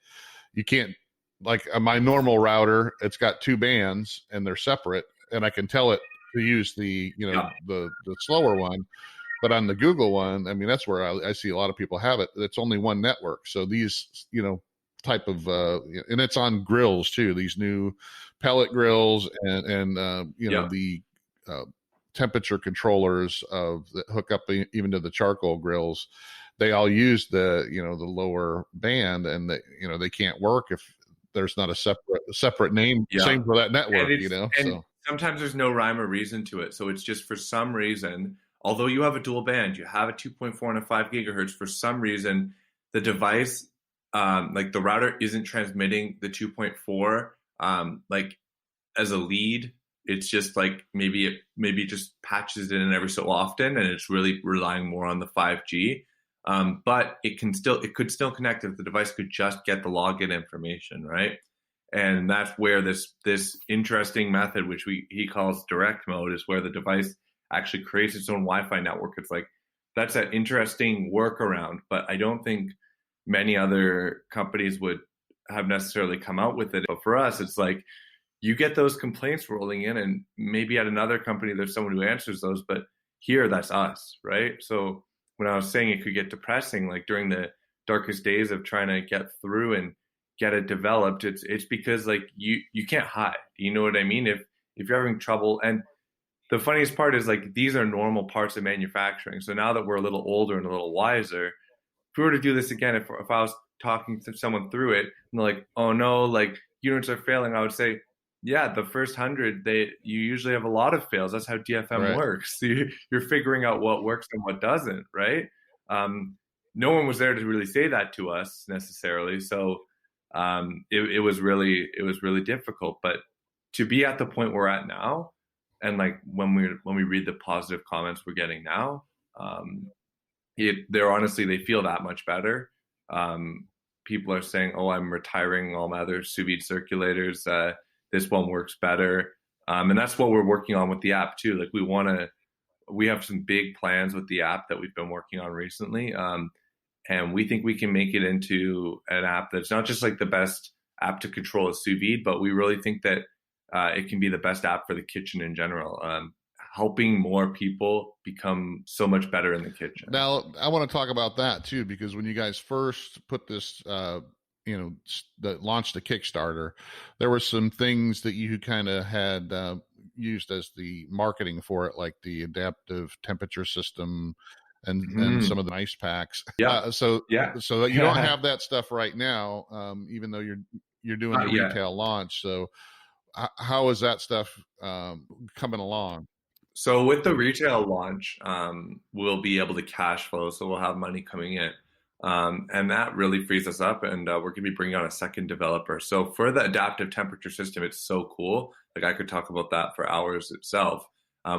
you can't, like my normal router, it's got two bands and they're separate, and I can tell it to use the slower one. But on the Google one, I mean, that's where I see a lot of people have it. It's only one network. So these, type of, and it's on grills too, these new pellet grills and the temperature controllers that hook up even to the charcoal grills. They all use the lower band, and they can't work if there's not a separate name. Same for that network, And sometimes there's no rhyme or reason to it. So it's just, for some reason, although you have a dual band, you have a 2.4 and a 5 gigahertz, for some reason the device, like the router, isn't transmitting the 2.4 like as a lead. It's just like maybe it just patches it in every so often, and it's really relying more on the 5G. But it could still connect if the device could just get the login information, right? And that's where this interesting method, which he calls direct mode, is where the device actually creates its own Wi-Fi network. It's like, that's an interesting workaround, but I don't think many other companies would have necessarily come out with it. But for us, it's like, you get those complaints rolling in, and maybe at another company there's someone who answers those, but here that's us, right? So when I was saying it could get depressing, like during the darkest days of trying to get through and get it developed, it's because like you can't hide. You know what I mean? If you're having trouble, and the funniest part is like these are normal parts of manufacturing. So now that we're a little older and a little wiser, if we were to do this again, if I was talking to someone through it and they're like, oh no, like units are failing, I would say, yeah, the first 100, you usually have a lot of fails. That's how DFM works. You're figuring out what works and what doesn't, right? No one was there to really say that to us necessarily. So it was really difficult. But to be at the point we're at now, and like when we read the positive comments we're getting now, they feel that much better. People are saying, oh, I'm retiring all my other Sous Vide circulators. This one works better. And that's what we're working on with the app too. Like we have some big plans with the app that we've been working on recently. And we think we can make it into an app that's not just like the best app to control a sous vide, but we really think that it can be the best app for the kitchen in general. helping more people become so much better in the kitchen. Now, I want to talk about that too, because when you guys first put this, that launched the Kickstarter, there were some things that you kind of had used as the marketing for it, like the adaptive temperature system and some of the ice packs. Yeah. So you don't have that stuff right now, even though you're doing the retail launch. So how is that stuff coming along? So with the retail launch, we'll be able to cash flow, so we'll have money coming in. And that really frees us up, and we're going to be bringing on a second developer. So for the adaptive temperature system, it's so cool. Like I could talk about that for hours itself.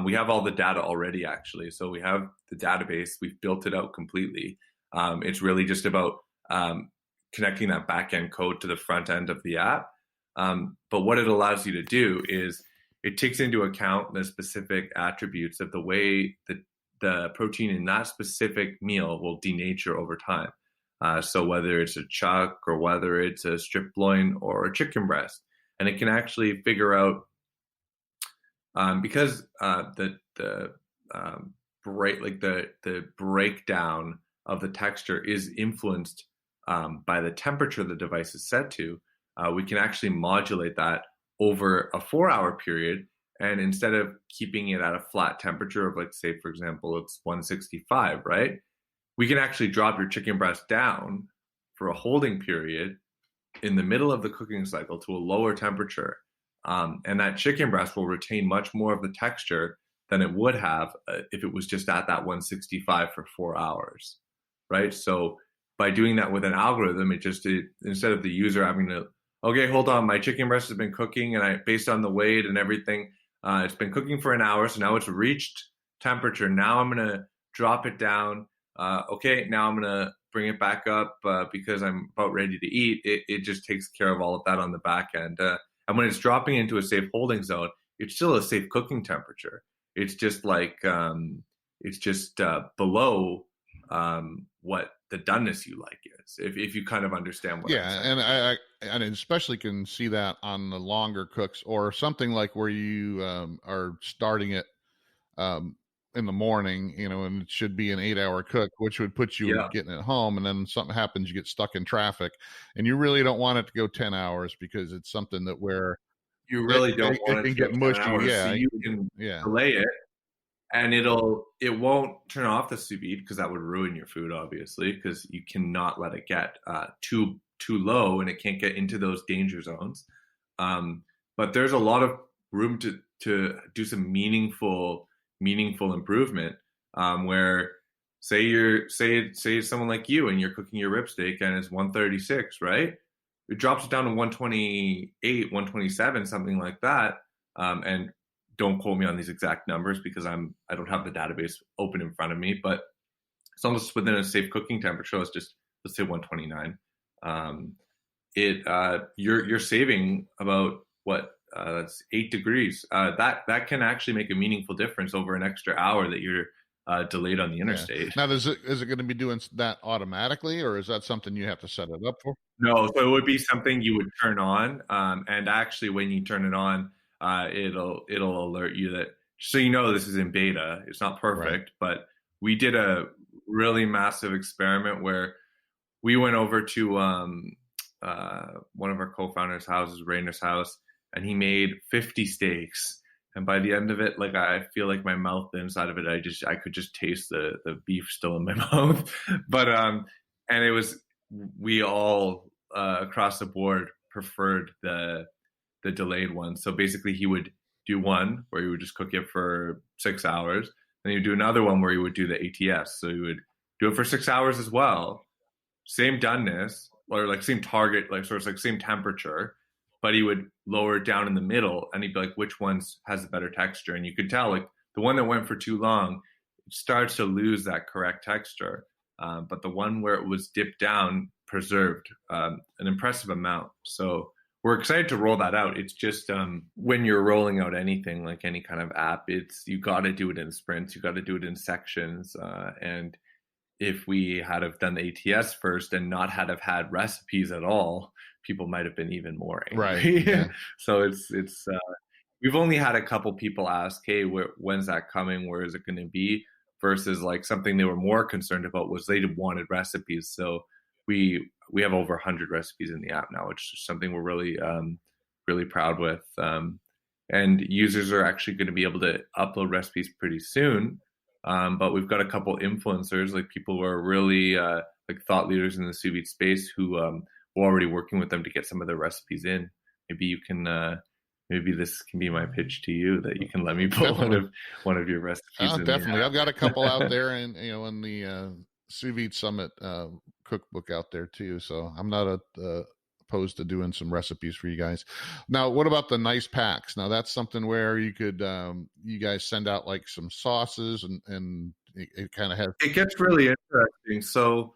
We have all the data already, actually. So we have the database. We've built it out completely. It's really just about connecting that back-end code to the front end of the app. But what it allows you to do is it takes into account the specific attributes of the way that the protein in that specific meal will denature over time. So whether it's a chuck or whether it's a strip loin or a chicken breast, and it can actually figure out because the breakdown of the texture is influenced by the temperature the device is set to. We can actually modulate that over a 4-hour period. And instead of keeping it at a flat temperature of, like, say, for example, it's 165, right? We can actually drop your chicken breast down for a holding period in the middle of the cooking cycle to a lower temperature. And that chicken breast will retain much more of the texture than it would have if it was just at that 165 for 4 hours, right? So by doing that with an algorithm, instead of the user having to, okay, hold on, my chicken breast has been cooking, and based on the weight and everything, it's been cooking for an hour, so now it's reached temperature. Now I'm going to drop it down. Okay, now I'm going to bring it back up because I'm about ready to eat. It just takes care of all of that on the back end. And when it's dropping into a safe holding zone, it's still a safe cooking temperature. It's just like, below what the doneness you like is, if you kind of understand what I'm saying. And I especially can see that on the longer cooks or something like where you are starting it in the morning, and it should be an 8-hour cook, which would put you getting it home, and then something happens, you get stuck in traffic, and you really don't want it to go 10 hours because it's something that where you really don't want it to get mushy. So you can delay it. And it won't turn off the sous vide because that would ruin your food, obviously, because you cannot let it get too low and it can't get into those danger zones. But there's a lot of room to do some meaningful improvement. Where say someone like you and you're cooking your rib steak and it's 136, right? It drops it down to 128, 127, something like that, and don't quote me on these exact numbers because I don't have the database open in front of me, but as long as it's within a safe cooking temperature, let's say 129. You're saving about that's 8 degrees. That can actually make a meaningful difference over an extra hour that you're delayed on the interstate. Now, is it going to be doing that automatically, or is that something you have to set it up for? No, so it would be something you would turn on, and actually when you turn it on, it'll alert you that, so this is in beta. It's not perfect, but we did a really massive experiment where we went over to one of our co-founders' houses, Rainer's house, and he made 50 steaks. And by the end of it, like, I feel like my mouth, the inside of it, I could just taste the beef still in my mouth. But and it was, we all across the board preferred the delayed one. So basically he would do one where he would just cook it for 6 hours. Then he would do another one where he would do the ATS. So he would do it for 6 hours as well. Same doneness, or like same target, like sort of like same temperature, but he would lower it down in the middle and he'd be like, which ones has a better texture? And you could tell, like, the one that went for too long, it starts to lose that correct texture. But the one where it was dipped down preserved an impressive amount. So we're excited to roll that out. It's just when you're rolling out anything, like any kind of app, you got to do it in sprints. You got to do it in sections. And if we had have done the ATS first and not have had recipes at all, people might have been even more angry. Right. Yeah. So we've only had a couple people ask, hey, when's that coming? Where is it going to be? Versus like something they were more concerned about was they wanted recipes. So we have over 100 recipes in the app now, which is something we're really really proud with. And users are actually going to be able to upload recipes pretty soon. But we've got a couple influencers, like people who are really like thought leaders in the sous vide space who we're already working with them to get some of their recipes in. Maybe you can. Maybe this can be my pitch to you that you can let me put one of your recipes in. Definitely, I've got a couple out there, and in the Sous Vide Summit cookbook out there too. So I'm not opposed to doing some recipes for you guys. Now, what about the Nise packs? Now that's something where you could you guys send out like some sauces, and it kind of has. It gets really interesting. So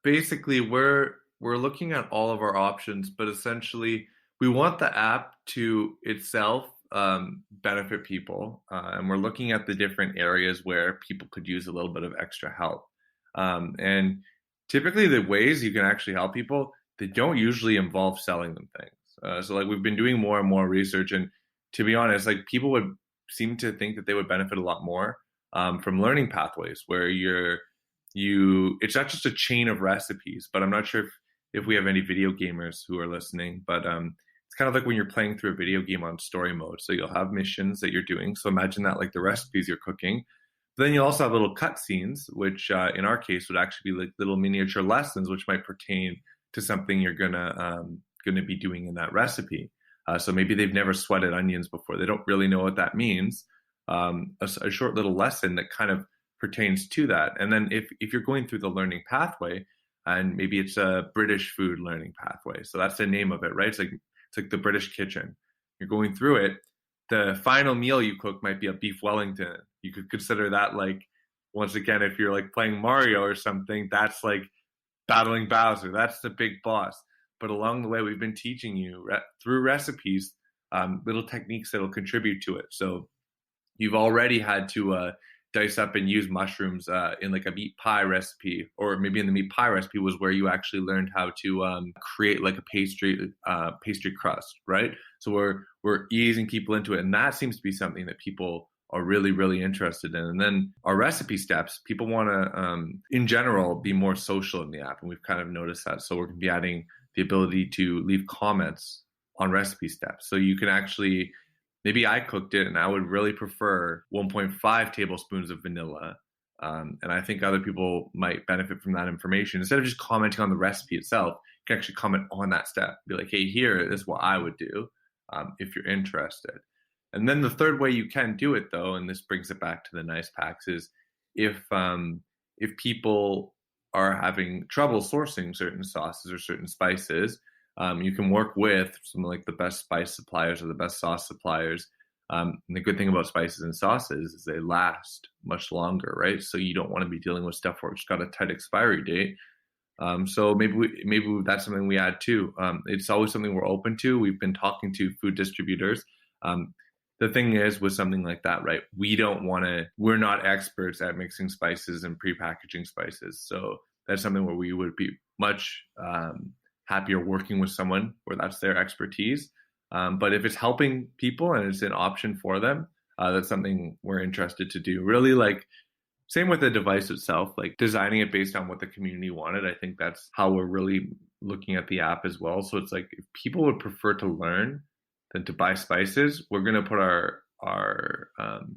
basically, we're looking at all of our options, but essentially, we want the app to itself benefit people, and we're looking at the different areas where people could use a little bit of extra help. And typically, the ways you can actually help people, they don't usually involve selling them things. So, like we've been doing more and more research, and to be honest, like people would seem to think that they would benefit a lot more from learning pathways, where it's not just a chain of recipes. But I'm not sure if we have any video gamers who are listening, but it's kind of like when you're playing through a video game on story mode. So you'll have missions that you're doing. So imagine that like the recipes you're cooking. But then you also have little cutscenes, which in our case would actually be like little miniature lessons, which might pertain to something you're gonna be doing in that recipe. So maybe they've never sweated onions before. They don't really know what that means. A short little lesson that kind of pertains to that. And then if you're going through the learning pathway, and maybe it's a British food learning pathway. So that's the name of it, right? It's like the British kitchen. You're going through it. The final meal you cook might be a beef Wellington. You could consider that like, once again, if you're like playing Mario or something, that's like battling Bowser. That's the big boss. But along the way, we've been teaching you through recipes, little techniques that'll contribute to it. So you've already had to dice up and use mushrooms in like a meat pie recipe, or maybe in the meat pie recipe was where you actually learned how to create like a pastry crust, right? So we're easing people into it, and that seems to be something that people are really, really interested in. And then our recipe steps, people want to, in general, be more social in the app, and we've kind of noticed that. So we're going to be adding the ability to leave comments on recipe steps, so you can actually. Maybe I cooked it and I would really prefer 1.5 tablespoons of vanilla. And I think other people might benefit from that information. Instead of just commenting on the recipe itself, you can actually comment on that step. Be like, hey, here is what I would do if you're interested. And then the third way you can do it, though, and this brings it back to the Nise packs, is if people are having trouble sourcing certain sauces or certain spices, you can work with some like the best spice suppliers or the best sauce suppliers. And the good thing about spices and sauces is they last much longer, right? So you don't want to be dealing with stuff where it's got a tight expiry date. So maybe that's something we add too. It's always something we're open to. We've been talking to food distributors. The thing is with something like that, right? We're not experts at mixing spices and prepackaging spices. So that's something where we would be much happier working with someone where that's their expertise. But if it's helping people and it's an option for them, that's something we're interested to do. Really, like, same with the device itself, like designing it based on what the community wanted. I think that's how we're really looking at the app as well. So it's like, if people would prefer to learn than to buy spices, we're going to put our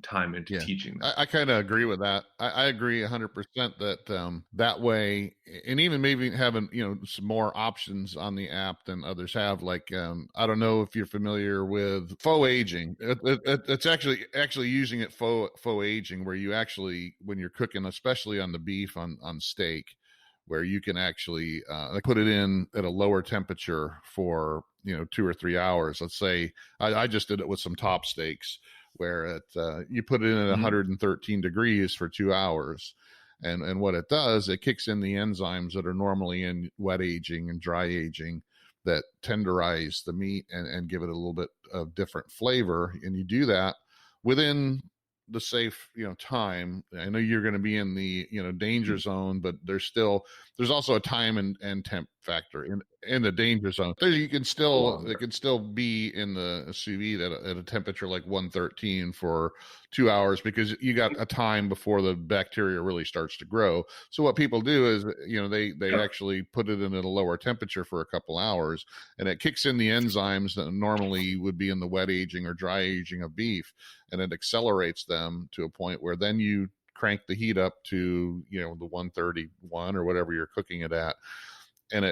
time into teaching them. I kind of agree with that. I agree 100% that that way, and even maybe having some more options on the app than others have. Like I don't know if you're familiar with faux aging. It's actually using it faux aging, where you actually, when you're cooking, especially on the beef on steak, where you can actually put it in at a lower temperature for 2 or 3 hours. Let's say I just did it with some top steaks, where you put it in at 113 degrees for 2 hours, and what it does, it kicks in the enzymes that are normally in wet aging and dry aging that tenderize the meat and give it a little bit of different flavor. And you do that within the safe time. I know you're going to be in the danger zone, but there's also a time and temp factor in the danger zone. You can still, it can still be in the sous vide at a temperature like 113 for 2 hours, because you got a time before the bacteria really starts to grow. So what people do is, they actually put it in at a lower temperature for a couple hours, and it kicks in the enzymes that normally would be in the wet aging or dry aging of beef, and it accelerates them to a point where then you crank the heat up to, the 131 or whatever you're cooking it at. And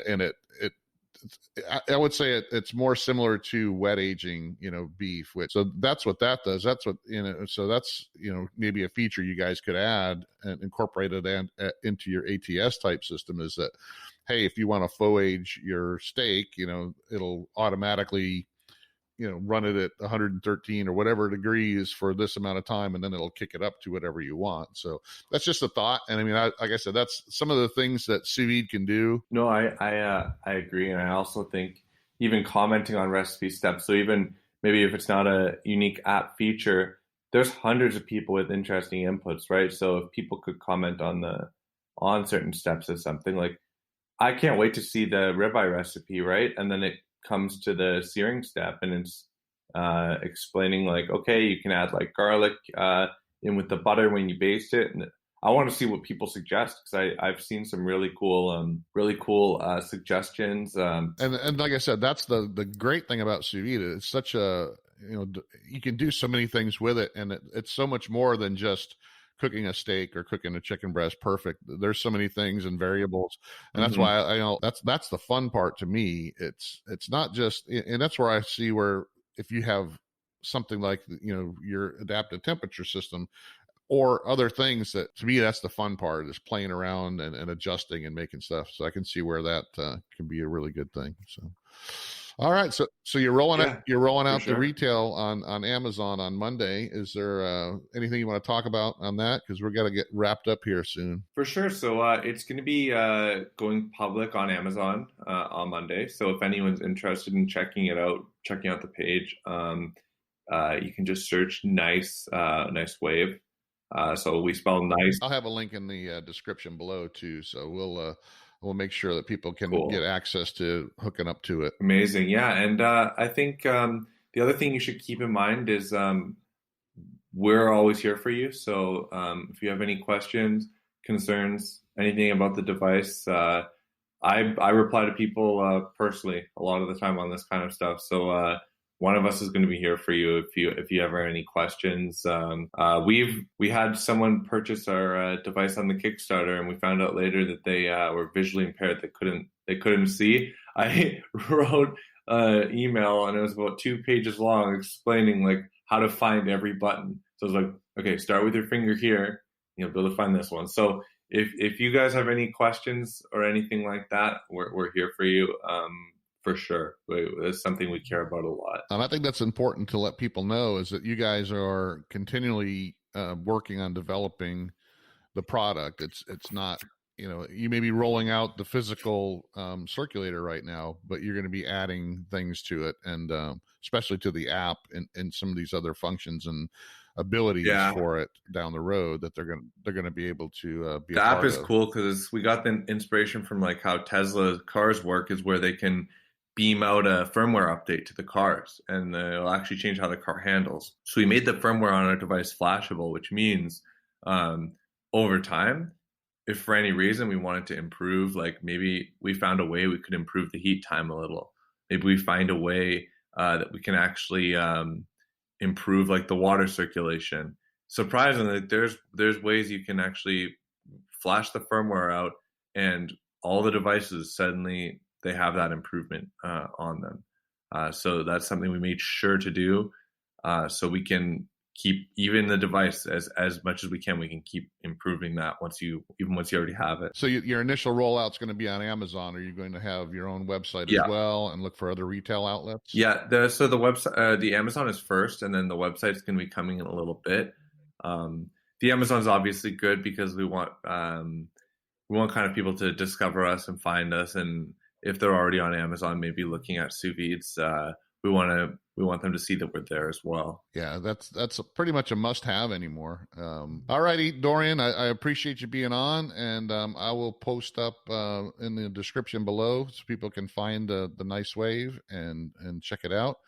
I would say it's more similar to wet aging, beef. So that's what that does. That's what, so that's, maybe a feature you guys could add and incorporate it into your ATS type system, is that, hey, if you want to faux age your steak, it'll automatically, run it at 113 or whatever degrees for this amount of time, and then it'll kick it up to whatever you want. So that's just a thought. And I mean, like I said, that's some of the things that sous vide can do. No, I agree. And I also think even commenting on recipe steps, so even maybe if it's not a unique app feature, there's hundreds of people with interesting inputs, right? So if people could comment on certain steps of something, like I can't wait to see the ribeye recipe, right? And then it comes to the searing step, and it's explaining like, okay, you can add like garlic in with the butter when you baste it. And I want to see what people suggest, because I've seen some really cool suggestions. And like I said, that's the great thing about sous vide. It's such a, you can do so many things with it, and it's so much more than just cooking a steak or cooking a chicken breast perfect. There's so many things and variables, and that's why I know that's the fun part to me. It's not just, and that's where I see where if you have something like your adaptive temperature system or other things, that to me that's the fun part, is playing around and adjusting and making stuff. So I can see where that can be a really good thing. So. All right, so you're rolling out the retail on Amazon on Monday. Is there anything you want to talk about on that? Because we're going to get wrapped up here soon. For sure. So it's going to be going public on Amazon on Monday. So if anyone's interested in checking out the page, you can just search Nise Wave. So we spell nice. I'll have a link in the description below too. So we'll make sure that people can get access to hooking up to it. Amazing. Yeah. And I think the other thing you should keep in mind is we're always here for you. So if you have any questions, concerns, anything about the device, I reply to people personally a lot of the time on this kind of stuff. So one of us is going to be here for you if you ever have any questions. We had someone purchase our device on the Kickstarter, and we found out later that they were visually impaired. They couldn't see. I wrote an email, and it was about 2 pages long, explaining like how to find every button. So I was like, okay, start with your finger here. You'll be able to find this one. So if you guys have any questions or anything like that, we're here for you. For sure. It's something we care about a lot. And I think that's important to let people know, is that you guys are continually working on developing the product. It's not, you may be rolling out the physical circulator right now, but you're going to be adding things to it, and especially to the app and some of these other functions and abilities for it down the road that they're going to be able to be. The app is cool because we got the inspiration from like how Tesla cars work, is where they can beam out a firmware update to the cars, and it'll actually change how the car handles. So we made the firmware on our device flashable, which means over time, if for any reason we wanted to improve, like maybe we found a way we could improve the heat time a little. Maybe we find a way that we can actually improve like the water circulation. Surprisingly, there's ways you can actually flash the firmware out, and all the devices suddenly they have that improvement on them. So that's something we made sure to do, so we can keep even the device as much as we can. We can keep improving that once you already have it. So your initial rollout's going to be on Amazon. Are you going to have your own website as well and look for other retail outlets? Yeah. So the website, the Amazon is first, and then the website's going to be coming in a little bit. The Amazon's obviously good because we want kind of people to discover us and find us, and if they're already on Amazon, maybe looking at Sous Vide's we want them to see that we're there as well. Yeah, that's pretty much a must-have anymore. All righty, Dorian, I appreciate you being on, and I will post up in the description below so people can find the Nise Wave and check it out.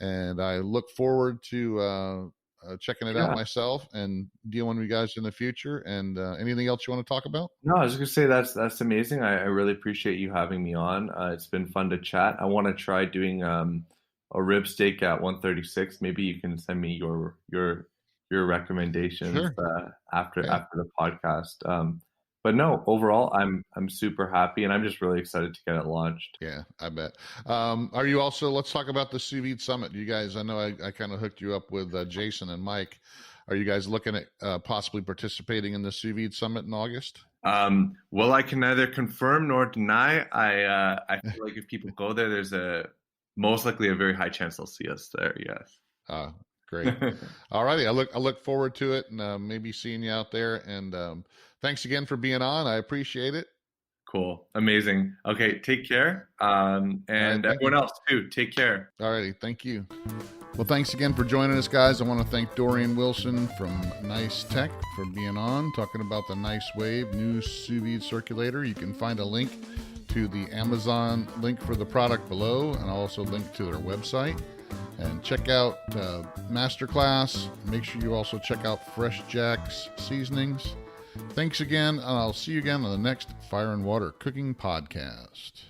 And I look forward to checking it out myself and dealing with you guys in the future. And anything else you want to talk about? No, I was just gonna say that's amazing. I really appreciate you having me on. It's been fun to chat. I want to try doing a rib steak at 136. Maybe you can send me your recommendations after the podcast. But no, overall, I'm super happy, and I'm just really excited to get it launched. Yeah, I bet. Are you also? Let's talk about the Sous Vide Summit. You guys, I know I kind of hooked you up with Jason and Mike. Are you guys looking at possibly participating in the Sous Vide Summit in August? Well, I can neither confirm nor deny. I feel like if people go there, there's most likely a very high chance they'll see us there. Yes. Great. All righty. I look forward to it, and maybe seeing you out there. And thanks again for being on. I appreciate it. Cool. Amazing. Okay. Take care. And everyone else too. Take care. All righty. Thank you. Well, thanks again for joining us, guys. I want to thank Dorian Wilson from Nise Tech for being on, talking about the Nise Wave new Sous Vide Circulator. You can find a link to the Amazon link for the product below, and I'll also link to their website. And check out Masterclass. Make sure you also check out Fresh Jack's Seasonings. Thanks again, and I'll see you again on the next Fire and Water Cooking Podcast.